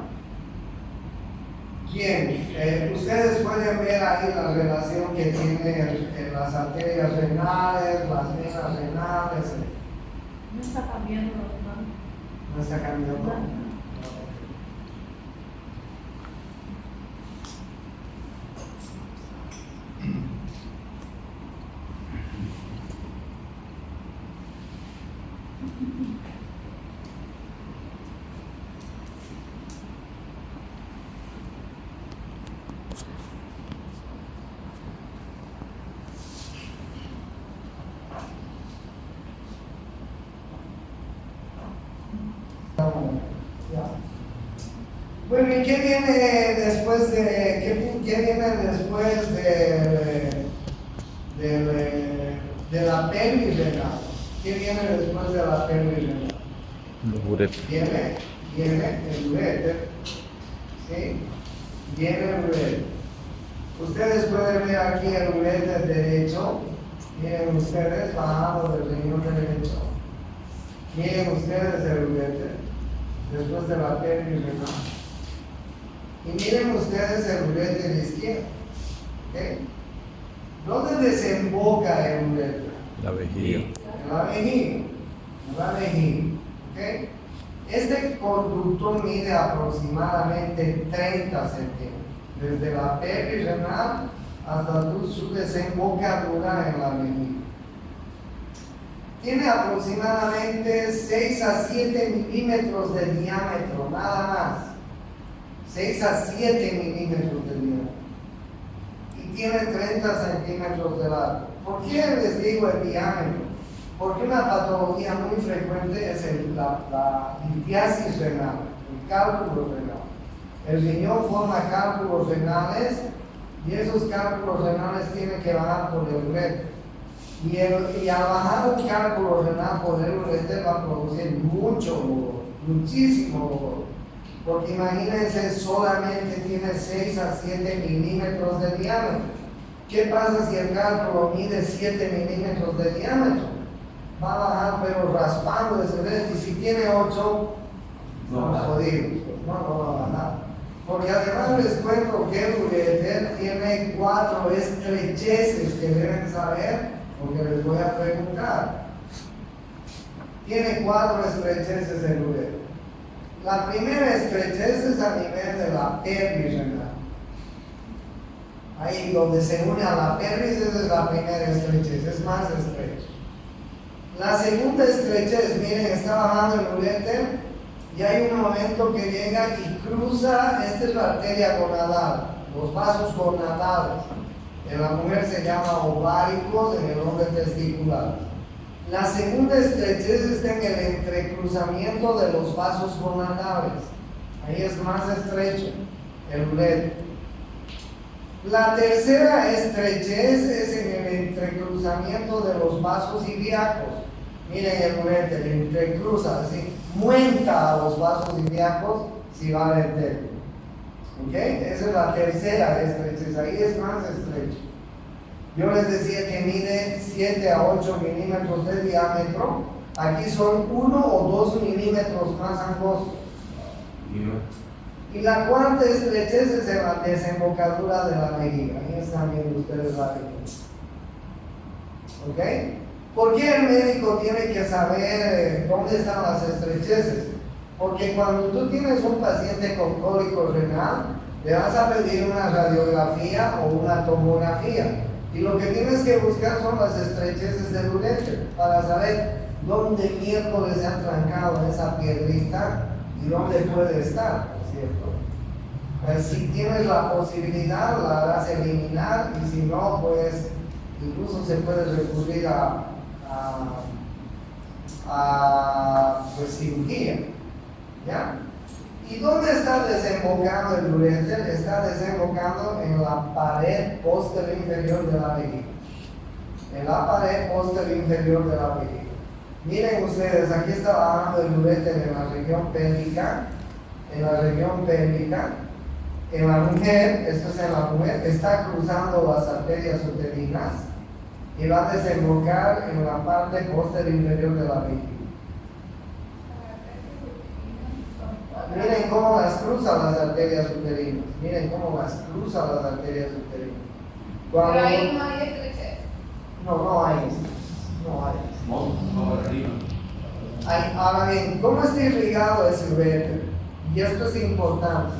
Bien, ustedes pueden ver ahí la relación que tiene las arterias renales, las venas renales. No está cambiando, ¿no? No está cambiando. No. Bueno, ¿y qué viene después de la pelvis renal? ¿Qué viene después de la pelvis renal? Los uretes. Viene el uréter, ¿sí? Viene el uréter. Ustedes pueden ver aquí el uréter derecho. Miren ustedes, bajado del riñón derecho. Miren ustedes el uréter, después de la pelvis renal. Y miren ustedes el uréter izquierdo. ¿Okay? ¿Dónde desemboca el uréter? La vejiga. En la vejiga. En la vejiga. ¿Okay? Este conducto mide aproximadamente 30 centímetros. Desde la pelvis renal hasta su desembocadura en la vejiga. Tiene aproximadamente 6 a 7 milímetros de diámetro, nada más. 6 a 7 milímetros de diámetro. Y tiene 30 centímetros de largo. ¿Por qué les digo el diámetro? Porque una patología muy frecuente es la litiasis renal, el cálculo renal. El riñón forma cálculos renales y esos cálculos renales tienen que bajar por el uréter. Y al bajar un cálculo renal por el uréter va a producir mucho dolor, muchísimo dolor. Porque imagínense, solamente tiene 6 a 7 milímetros de diámetro. ¿Qué pasa si el cálculo mide 7 milímetros de diámetro? Va a bajar pero raspando ese uréter. Y si tiene 8, estamos jodidos. No va a bajar. Porque además les cuento que el uréter tiene 4 estrecheces que deben saber, porque les voy a preguntar. Tiene 4 estrecheces el uréter. La primera estrechez es a nivel de la pelvis renal. Ahí donde se une a la pelvis, esa es la primera estrechez, es más estrecho. La segunda estrechez, miren, está bajando el uréter y hay un momento que llega y cruza, esta es la arteria gonadal, los vasos gonadales. En la mujer se llama ováricos, en el hombre testicular. La segunda estrechez está en el entrecruzamiento de los vasos gonadales. Ahí es más estrecho el uréter. La tercera estrechez es en el entrecruzamiento de los vasos ilíacos. Miren el uréter, entrecruza, así, muenta a los vasos ilíacos si va al entero. ¿Ok? Esa es la tercera estrechez, ahí es más estrecho. Yo les decía que mide 7 a 8 milímetros de diámetro. Aquí son 1 o 2 milímetros más angostos. Y la cuarta estrechez es en la desembocadura de la vejiga. Ahí están viendo ustedes la vejiga. ¿Ok? ¿Por qué el médico tiene que saber dónde están las estrecheces? Porque cuando tú tienes un paciente con cólico renal, le vas a pedir una radiografía o una tomografía. Y lo que tienes que buscar son las estrecheces del uréter para saber dónde miércoles se han trancado esa piedrita y dónde puede estar, ¿cierto? Si tienes la posibilidad, la harás eliminar, y si no, pues incluso se puede recurrir a pues, cirugía, ¿ya? ¿Y dónde está desembocando el uréter? Está desembocando en la pared posterior inferior de la vejiga. En la pared posterior inferior de la vejiga. Miren ustedes, aquí está bajando el uréter en la región pélvica. En la región pélvica. En la mujer, esto es en la mujer, está cruzando las arterias uterinas y va a desembocar en la parte posterior inferior de la vejiga. Miren cómo las cruza las arterias uterinas. Miren cómo las cruza las arterias uterinas. Cuando... Pero ahí no hay estrechez. No hay. No hay. Vamos arriba. Ahora bien, ¿cómo está irrigado ese uréter? Y esto es importante.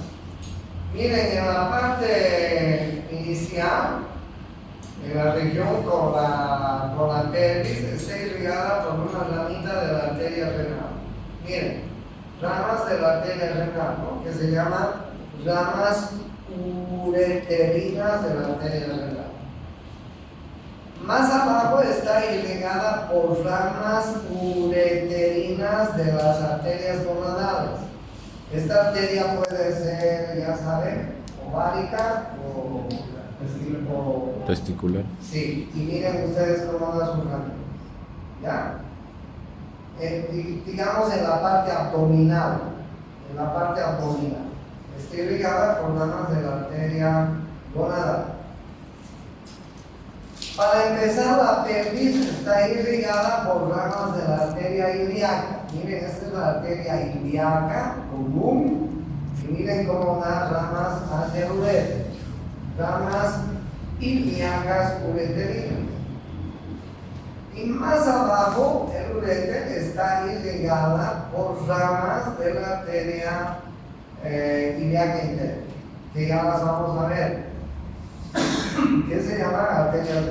Miren, en la parte inicial, en la región con la pelvis, está irrigada por una ramita de la arteria renal. Miren, ramas de la arteria renal, ¿no? Que se llaman ramas ureterinas de la arteria renal. Más abajo está irrigada por ramas ureterinas de las arterias gonadales. Esta arteria puede ser, ya saben, ovárica o Testicular. sí, y miren ustedes cómo anda su rama. ¿Ya? Digamos en la parte abdominal. En la parte abdominal. Está irrigada por ramas de la arteria gonadal. Para empezar, la pelvis está irrigada por ramas de la arteria ilíaca. Miren, esta es la arteria ilíaca común. Y miren cómo dan ramas hacia el uréter. Ramas ilíacas ureterinas. Y más abajo, el uréter está irrigada por ramas de la arteria ilíaca interna, que ya las vamos a ver. Que se llaman arterias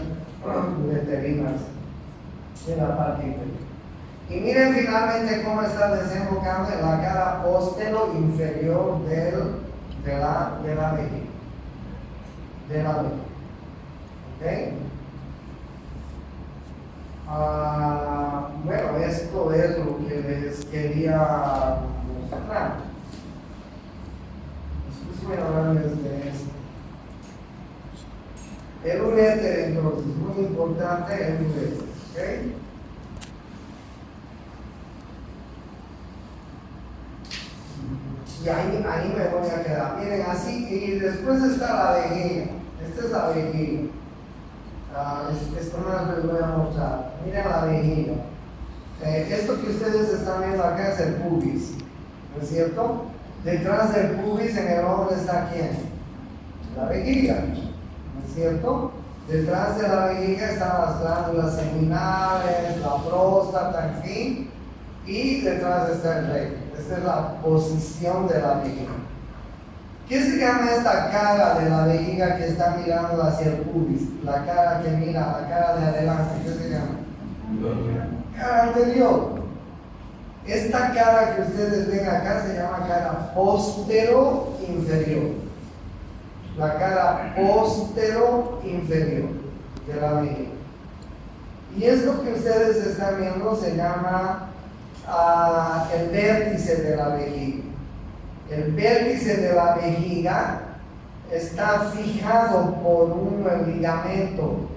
ureterinas en la parte inferior. Y miren finalmente cómo está desembocando en la cara posterior inferior de la vejiga. De la vejiga. ¿Ok? Bueno, esto es lo que les quería mostrar. Escúchame hablarles de esto. El uréter, entonces, muy importante el uréter, ¿ok? Y ahí me voy a quedar. Miren, así, y después está la vejiga. Esta es la vejiga. Esto más les voy a mostrar. Miren la vejiga. Esto que ustedes están viendo acá es el pubis, ¿no es cierto? Detrás del pubis en el hombre está ¿quién? La vejiga, ¿no es cierto? Detrás de la vejiga están las glándulas seminales, la próstata, en fin, y detrás está el recto. Esta es la posición de la vejiga. ¿Qué se llama esta cara de la vejiga que está mirando hacia el pubis? La cara que mira, la cara de adelante, ¿qué se llama? Cara anterior. Esta cara que ustedes ven acá se llama cara postero-inferior. La cara postero-inferior de la vejiga. Y esto que ustedes están viendo se llama el vértice de la vejiga. El vértice de la vejiga está fijado por un ligamento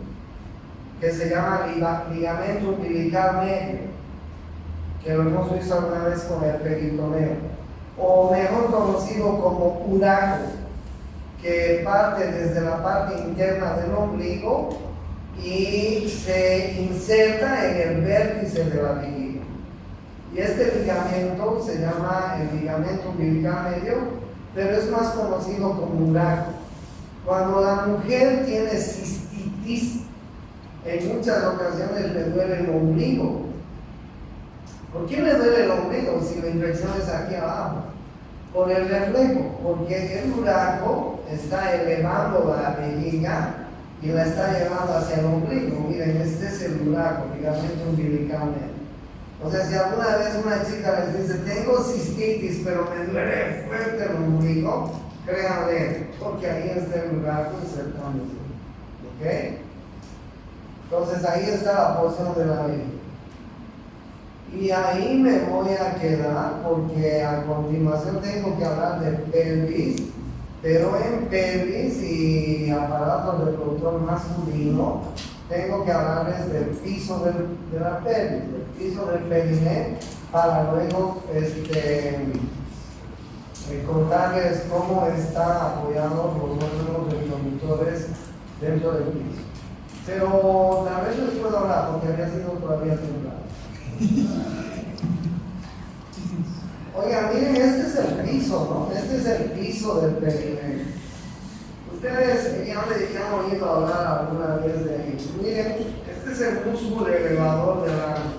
que se llama ligamento umbilical medio, que lo hemos visto alguna vez con el peritoneo, o mejor conocido como uraco, que parte desde la parte interna del ombligo y se inserta en el vértice de la vejiga. Y este ligamento se llama el ligamento umbilical medio, pero es más conocido como uraco. Cuando la mujer tiene cistitis, en muchas ocasiones le duele el ombligo. ¿Por qué le duele el ombligo si la infección es aquí abajo? Por el reflejo, porque el uraco está elevando la vejiga y la está llevando hacia el ombligo. Miren, este es el uraco, ligamento umbilical medio. O sea, si alguna vez una chica les dice, tengo cistitis, pero me duele fuerte el ombligo, créanme, porque ahí está el uraco insertándose. ¿Ok? Entonces ahí está la porción de la vejiga. Y ahí me voy a quedar porque a continuación tengo que hablar de pelvis, pero en pelvis y aparato reproductor masculino tengo que hablarles del piso de la pelvis, del piso del periné, para luego contarles cómo están apoyados los órganos reproductores dentro del piso. Pero tal vez les puedo hablar porque había sido todavía temprano. Oigan, miren, este es el piso, ¿no? Este es el piso del periné. Ustedes ya han oído hablar alguna vez de ello. Miren, este es el músculo elevador del ano.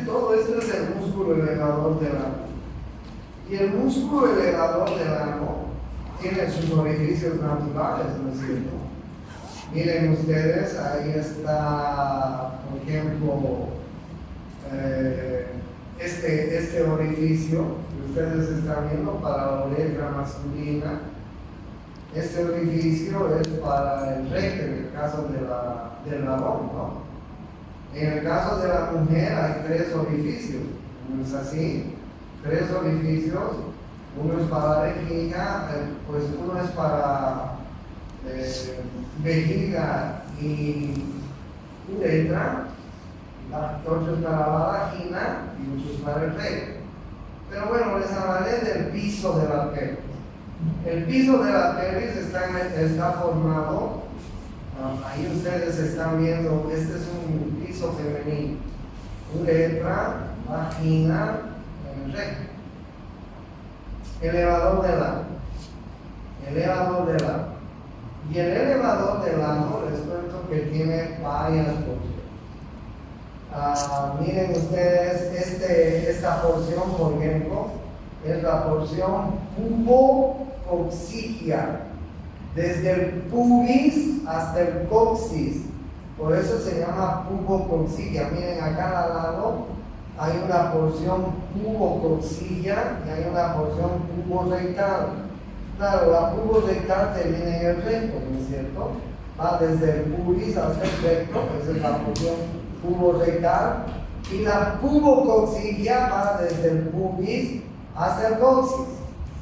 Todo esto es el músculo elevador del ano. Y el músculo elevador del ano tiene sus orificios naturales, ¿no es cierto? Miren ustedes, ahí está, por ejemplo, este orificio que ustedes están viendo para la uretra masculina. Este orificio es para el recto en el caso del varón, ¿no? En el caso de la mujer hay 3 orificios, ¿no es así? 3 orificios, uno es para la vejiga, pues uno es para vejiga y uretra, otro es para la vagina y otro es para el recto. Pero bueno, les hablaré del piso de la pelvis. El piso de la pelvis está formado, ahí ustedes están viendo, este es un piso femenino, uretra, vagina, recto. Elevador del ano. Elevador del ano. Y el elevador del ano les cuento que tiene varias porciones. Miren ustedes, esta porción, por ejemplo, es la porción pubocoxigia, desde el pubis hasta el coxis. Por eso se llama pubocoxigia. Miren, acá al lado hay una porción pubocoxigia y hay una porción puborectal. Claro, la puborectal termina en el recto, ¿no es cierto? Va desde el pubis hasta el recto, esa es la porción puborectal. Y la pubocoxigia va desde el pubis hasta el coxis.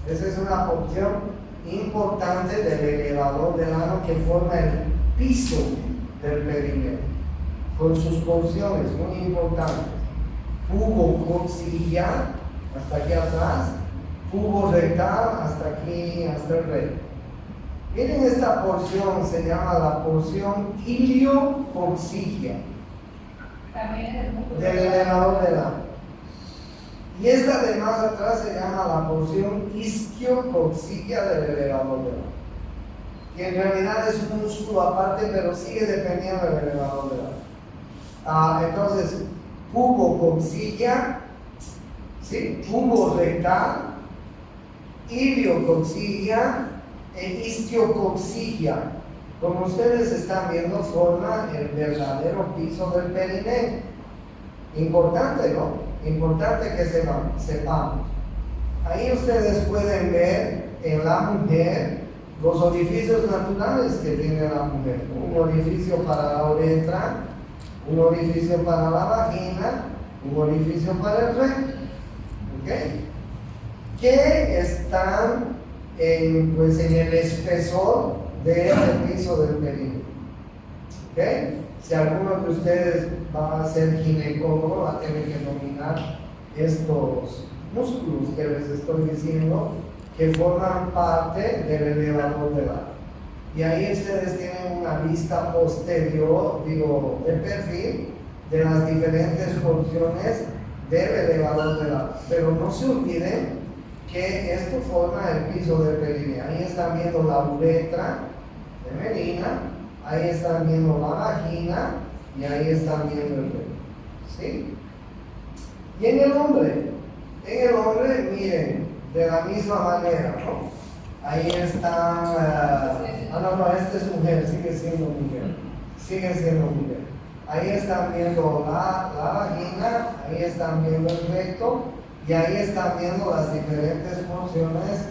Esa es una porción importante del elevador del ano que forma el piso del perineo, con sus porciones muy importantes. Pubocoxigia hasta aquí atrás, puborectal hasta aquí, hasta el recto. Miren, esta porción se llama la porción iliocoxigia También es el músculo del elevador del ano. Y esta de más atrás se llama la porción isquiocoxigia del elevador del ano, que en realidad es un músculo aparte, pero sigue dependiendo del elevador del ano. Entonces, pubocoxigia, ¿sí? Puborectal, iliocoxigia e isquiocoxigia. Como ustedes están viendo, forma el verdadero piso del perineo. Importante, ¿no? Importante que sepamos. Ahí ustedes pueden ver en la mujer los orificios naturales que tiene la mujer. Un orificio para la uretra, un orificio para la vagina, un orificio para el recto. ¿Ok? Que están en el espesor de este piso del perineo. ¿Ok? Si alguno de ustedes va a ser ginecólogo, va a tener que dominar estos músculos que les estoy diciendo, que forman parte del elevador del ano. y ahí ustedes tienen una vista posterior, digo, de perfil de las diferentes porciones del elevador del agua. Pero no se olviden que esto forma el piso del perineo. Ahí están viendo la uretra femenina, ahí están viendo la vagina y ahí están viendo el pene. ¿Sí? Y en el hombre, miren, de la misma manera, ¿no? Ahí están, no, esta es mujer, sigue siendo mujer. Ahí están viendo la vagina, ahí están viendo el recto y ahí están viendo las diferentes porciones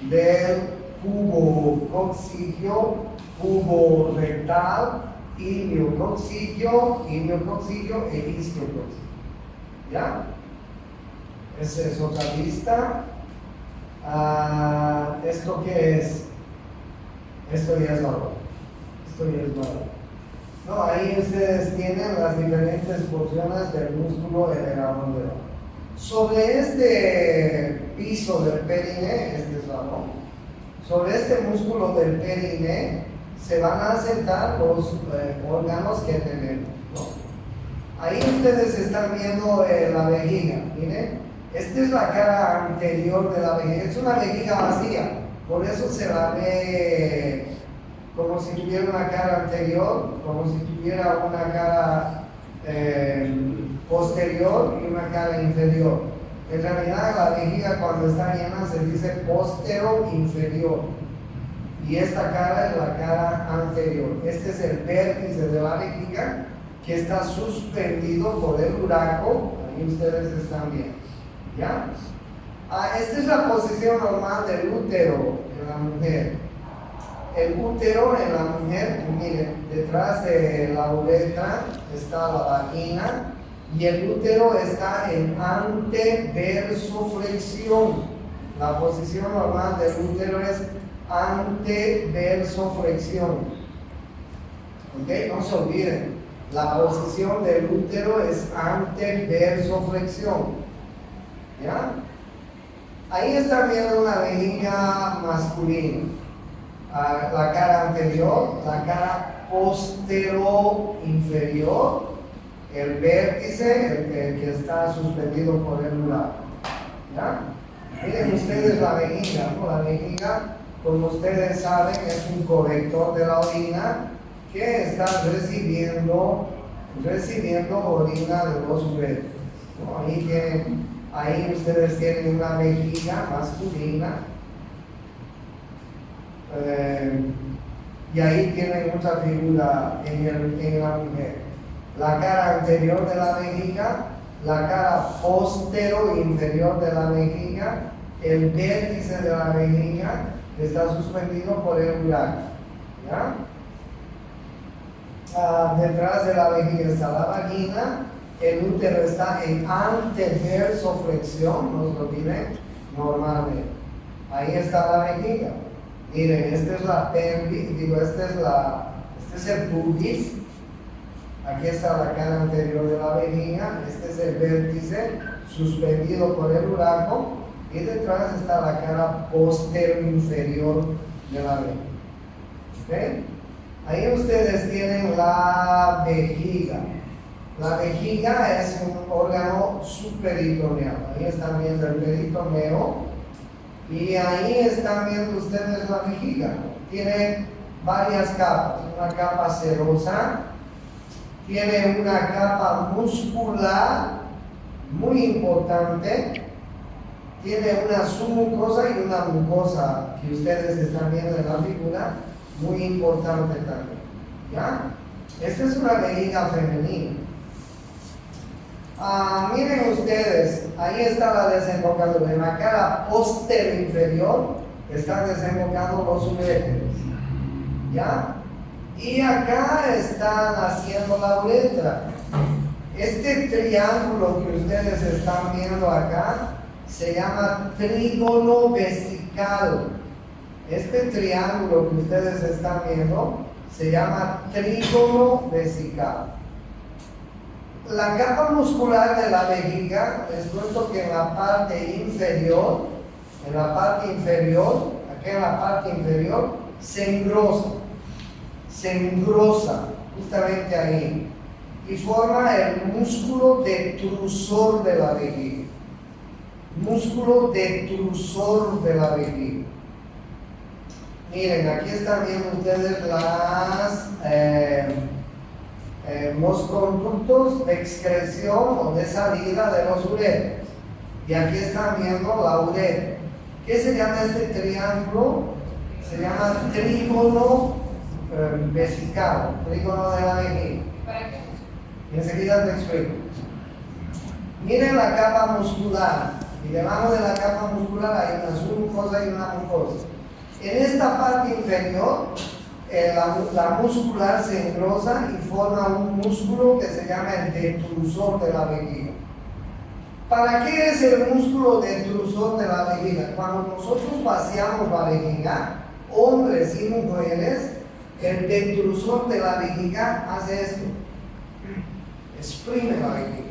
del cubo coccigio, cubo rectal, ilio coccigio e isquiococcigio. ¿Ya? Esa es otra vista. ¿Esto qué es? Esto ya es valor. No, ahí ustedes tienen las diferentes porciones del músculo elevador del agua. Sobre este piso del perine, este es valor. Sobre este músculo del perine se van a sentar los órganos que tenemos, ¿no? Ahí ustedes están viendo la vejiga, miren. Esta es la cara anterior de la vejiga, es una vejiga vacía, por eso se la ve como si tuviera una cara anterior, como si tuviera una cara posterior y una cara inferior. En realidad la vejiga cuando está llena se dice postero-inferior y esta cara es la cara anterior. Este es el vértice de la vejiga que está suspendido por el uraco, ahí ustedes están viendo. ¿Ya? Esta es la posición normal del útero en la mujer. El útero en la mujer, miren, detrás de la uretra está la vagina y el útero está en anteversoflexión. La posición normal del útero es anteversoflexión. ¿Ok? No se olviden, la posición del útero es anteversoflexión. ¿Ya? Ahí están viendo una vejiga masculina. La cara anterior, la cara postero-inferior, el vértice, el que está suspendido por el uraco. ¿Ya? Miren ustedes la vejiga, ¿no? La vejiga, como ustedes saben, es un colector de la orina que está recibiendo orina de los uretres, ¿no? Ahí ustedes tienen una vejiga masculina y ahí tienen mucha figura en la mujer. La cara anterior de la vejiga, la cara postero inferior de la vejiga, el vértice de la vejiga que está suspendido por el uraco. ¿Ya? Detrás de la vejiga está la vagina. El útero está en anteversoflexión, no se olviden, normalmente. Ahí está la vejiga. Miren, esta es la pelvis, este es el pubis. Aquí está la cara anterior de la vejiga, este es el vértice suspendido por el uraco y detrás está la cara postero inferior de la vejiga. ¿Okay? Ahí ustedes tienen la vejiga. La vejiga es un órgano subperitoneal. Ahí están viendo el peritoneo y ahí están viendo ustedes la vejiga. Tiene varias capas, una capa serosa, tiene una capa muscular muy importante, tiene una submucosa y una mucosa que ustedes están viendo en la figura, muy importante también. ¿Ya? Esta es una vejiga femenina. Miren ustedes, ahí está la desembocadura. En la cara postero inferior están desembocando los uréteres. ¿Ya? Y acá están haciendo la uretra. Este triángulo que ustedes están viendo acá se llama trígono vesical. Este triángulo que ustedes están viendo se llama trígono vesical. La capa muscular de la vejiga, les cuento que en la parte inferior, aquí en la parte inferior, se engrosa. se engrosa justamente ahí y forma el músculo detrusor de la vejiga. Músculo detrusor de la vejiga. Miren, aquí están viendo ustedes los conductos de excreción o de salida de los uréteres. Y aquí están viendo la uretra. ¿Qué se llama este triángulo? Se llama trígono vesical, trígono de la vejiga. ¿Para qué? Y enseguida te explico. Miren la capa muscular. Y debajo de la capa muscular hay una submucosa y una mucosa. En esta parte inferior, la muscular se engrosa y forma un músculo que se llama el detrusor de la vejiga. ¿Para qué es el músculo detrusor de la vejiga? Cuando nosotros vaciamos la vejiga, hombres y mujeres, el detrusor de la vejiga hace esto. Exprime la vejiga.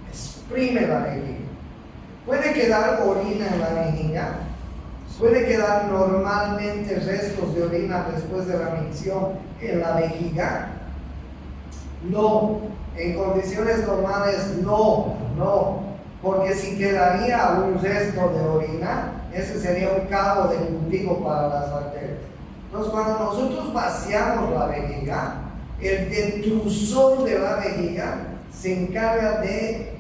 Exprime la vejiga. Puede quedar orina en la vejiga. Puede quedar normalmente restos de orina después de la micción en la vejiga. No, en condiciones normales no, porque si quedaría un resto de orina, ese sería un cabo de cultivo para las bacterias. Entonces, cuando nosotros vaciamos la vejiga, el detrusor de la vejiga se encarga de,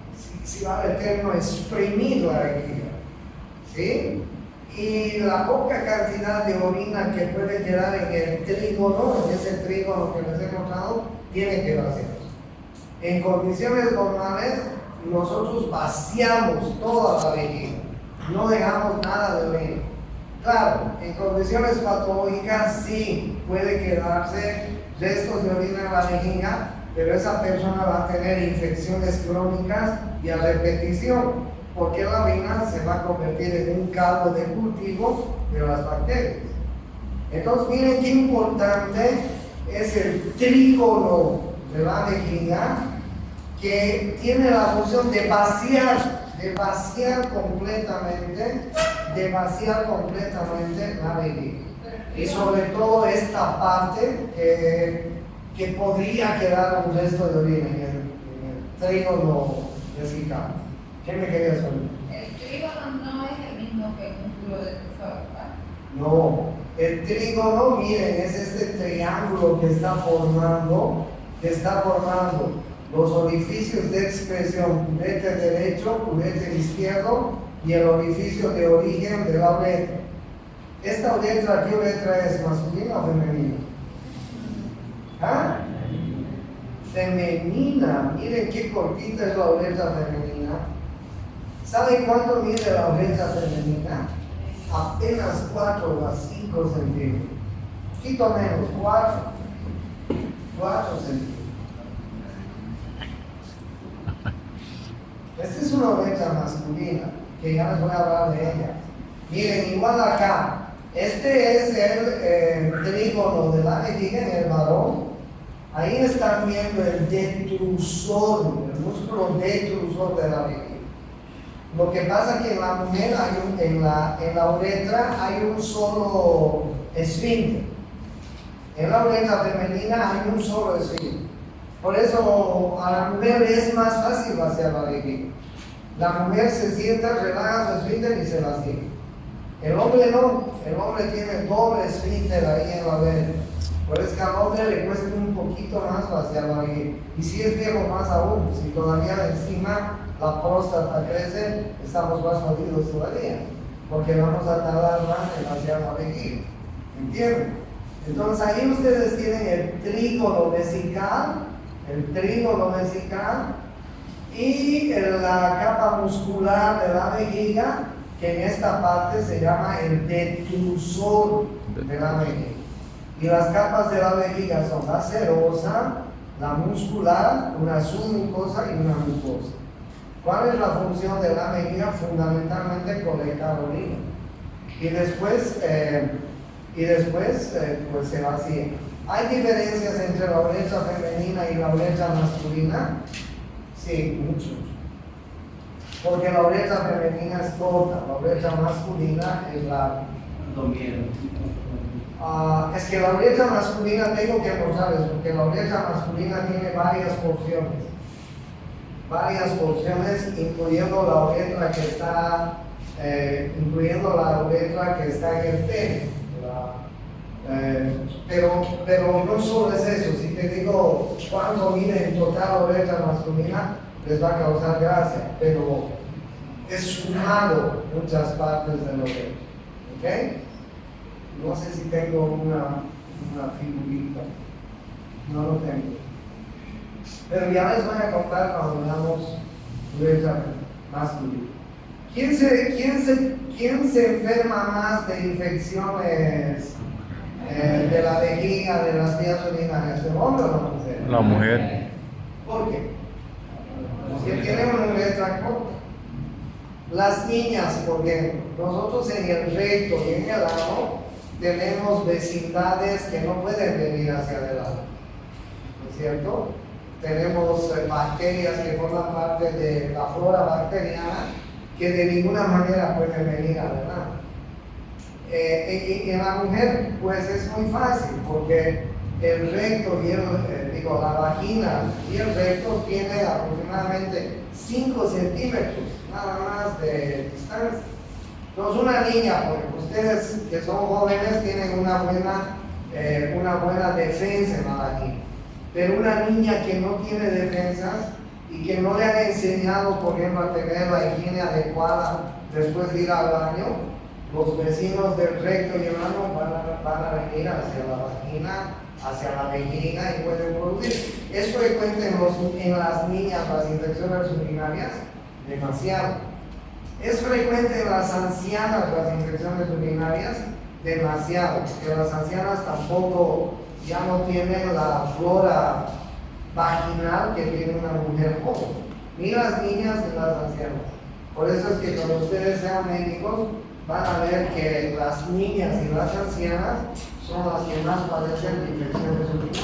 si vale el término, exprimir la vejiga, ¿sí? Y la poca cantidad de orina que puede quedar en el trígono, en ese trígono que les he mostrado, tiene que vaciarse. En condiciones normales, nosotros vaciamos toda la vejiga, no dejamos nada de orina. Claro, en condiciones patológicas sí puede quedarse restos de orina en la vejiga, pero esa persona va a tener infecciones crónicas y a repetición, porque la orina se va a convertir en un caldo de cultivo de las bacterias. Entonces, miren qué importante es el trígono de la vejiga, que tiene la función de vaciar completamente la vejiga. Y sobre todo esta parte que podría quedar un resto de orina en el trígono vesical. ¿Qué me querías decir? El trígono no es el mismo que el músculo detrusor, ¿verdad? No, el trígono, miren, es este triángulo que está formando los orificios de expresión, uréter derecho, uréter izquierdo y el orificio de origen de la uretra. ¿Esta uretra, qué uretra es, masculina o femenina? ¿Ah? Femenina, miren qué cortita es la uretra femenina. ¿Saben cuánto mide la uretra femenina? Apenas 4 a 5 centímetros. Poquito menos, 4 centímetros. Esta es una uretra masculina, que ya les voy a hablar de ella. Miren, igual acá. Este es el trígono de la vejiga en el varón. Ahí están viendo el detrusor, el músculo detrusor de la vejiga. Lo que pasa es que en la mujer, en la uretra, hay un solo esfínter. En la uretra femenina hay un solo esfínter. Por eso a la mujer es más fácil vaciar la vejiga. La mujer se sienta, relaja su esfínter y se vacía. El hombre no, el hombre tiene doble esfínter ahí en la vejiga. Por eso que al hombre le cuesta un poquito más vaciar la vejiga. Y si es viejo, más aún, si todavía encima la próstata crece, estamos más jodidos todavía, porque vamos a tardar más en vaciar la vejiga. ¿Entienden? Entonces ahí ustedes tienen el trígono vesical y la capa muscular de la vejiga, que en esta parte se llama el detrusor de la vejiga. Y las capas de la vejiga son la serosa, la muscular, una submucosa y una mucosa. ¿Cuál es la función de la vejiga? Fundamentalmente colectar orina. Y después pues se vacía. ¿Hay diferencias entre la uretra femenina y la uretra masculina? Sí, mucho. Porque la uretra femenina es corta, la uretra masculina es larga. También. Es que la uretra masculina tengo que mostrarles, porque la uretra masculina tiene varias porciones, incluyendo la uretra que está, en el pene. Pero no solo es eso. Si te digo cuánto mide en total la uretra masculina, les va a causar gracia, pero es sumado muchas partes de la uretra. ¿Ok? No sé si tengo una figurita. No lo tengo. Pero ya les voy a contar cuando veamos uretra masculina. ¿Quién se enferma más de infecciones de la vejiga, de las vías urinarias? ¿El hombre o la mujer? La mujer. ¿Por qué? Porque tiene una uretra corta. Las niñas, por ejemplo, nosotros en el recto y en el ano tenemos vecindades que no pueden venir hacia adelante, ¿no es cierto? Tenemos bacterias que forman parte de la flora bacteriana que de ninguna manera pueden venir adelante. Y en la mujer, pues es muy fácil, porque el recto y la vagina y el recto tiene aproximadamente 5 centímetros nada más de distancia. Entonces una niña, porque ustedes que son jóvenes tienen una buena defensa en la vagina, pero una niña que no tiene defensas y que no le han enseñado, por ejemplo, a tener la higiene adecuada después de ir al baño, los vecinos del recto y el ano van a venir hacia la vagina, hacia la vejiga y pueden producir. ¿Es frecuente en las niñas las infecciones urinarias? Demasiado. ¿Es frecuente en las ancianas las infecciones urinarias? Demasiado, porque las ancianas tampoco ya no tienen la flora vaginal que tiene una mujer joven, ni las niñas ni las ancianas. Por eso es que cuando ustedes sean médicos van a ver que las niñas y las ancianas son las que más padecen de infecciones urinarias.